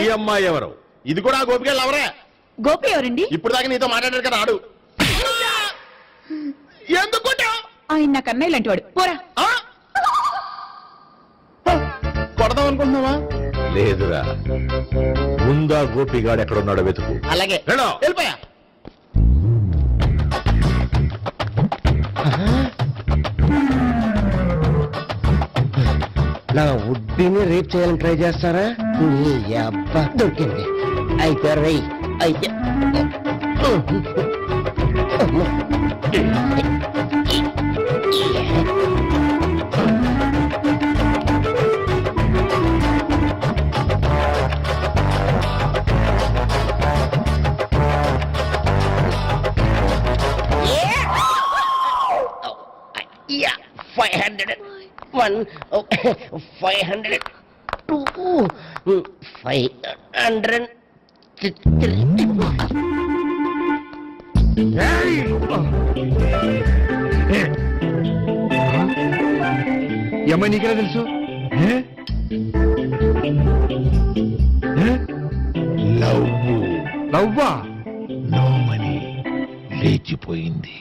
ఈ అమ్మాయి ఎవరు? ఇది కూడా ఆ గోపిగాళ్ళు ఎవరే? గోపి ఎవరండి? ఇప్పుడు దాకా నీతో మాట్లాడారు కదా ఆడు. ఎందుకు ఆయన నాకు అన్నయ్య లాంటి వాడు పోరా. కొడదాం అనుకుంటున్నావా? లేదురా, ముందా గోపిగాడు ఎక్కడున్నాడో వెతుకు. అలాగే వెళ్ళు. వెళ్ళిపోయా. నా ఉడ్బిని రేప్ చేయాలని ట్రై చేస్తారా? నీ అబ్బా దొరికింది. అయితే రై అయితే Yeah, 501, 502, 503. ఏమై నీకెలా తెలుసు? లవ్వా? నో మనీ లేచిపోయింది.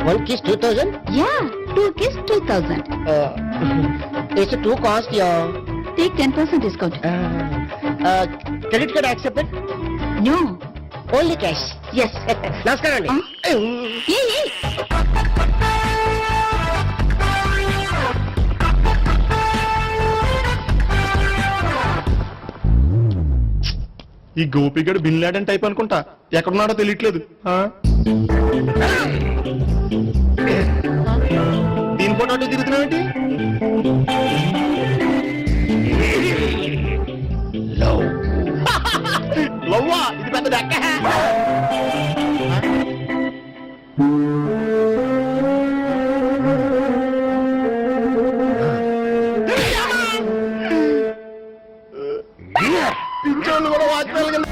One kiss 2000? Yeah, 2 kiss 2000. It's too cost, yeah. Take 10% discount. Credit card accepted? No. Only cash. Yes. నమస్కారం అండి. Hey. ఈ గోపిగడు బిన్ లాడెన్ టైప్ అనుకుంటా. ఎక్కడున్నాడో తెలియట్లేదు. దీని ఫోటో అటు తిరుగుతున్నావేంటి? లవ్వా? ఇది పెద్ద దక్క. పింఛోళ్ళు కూడా వాచ్మెన్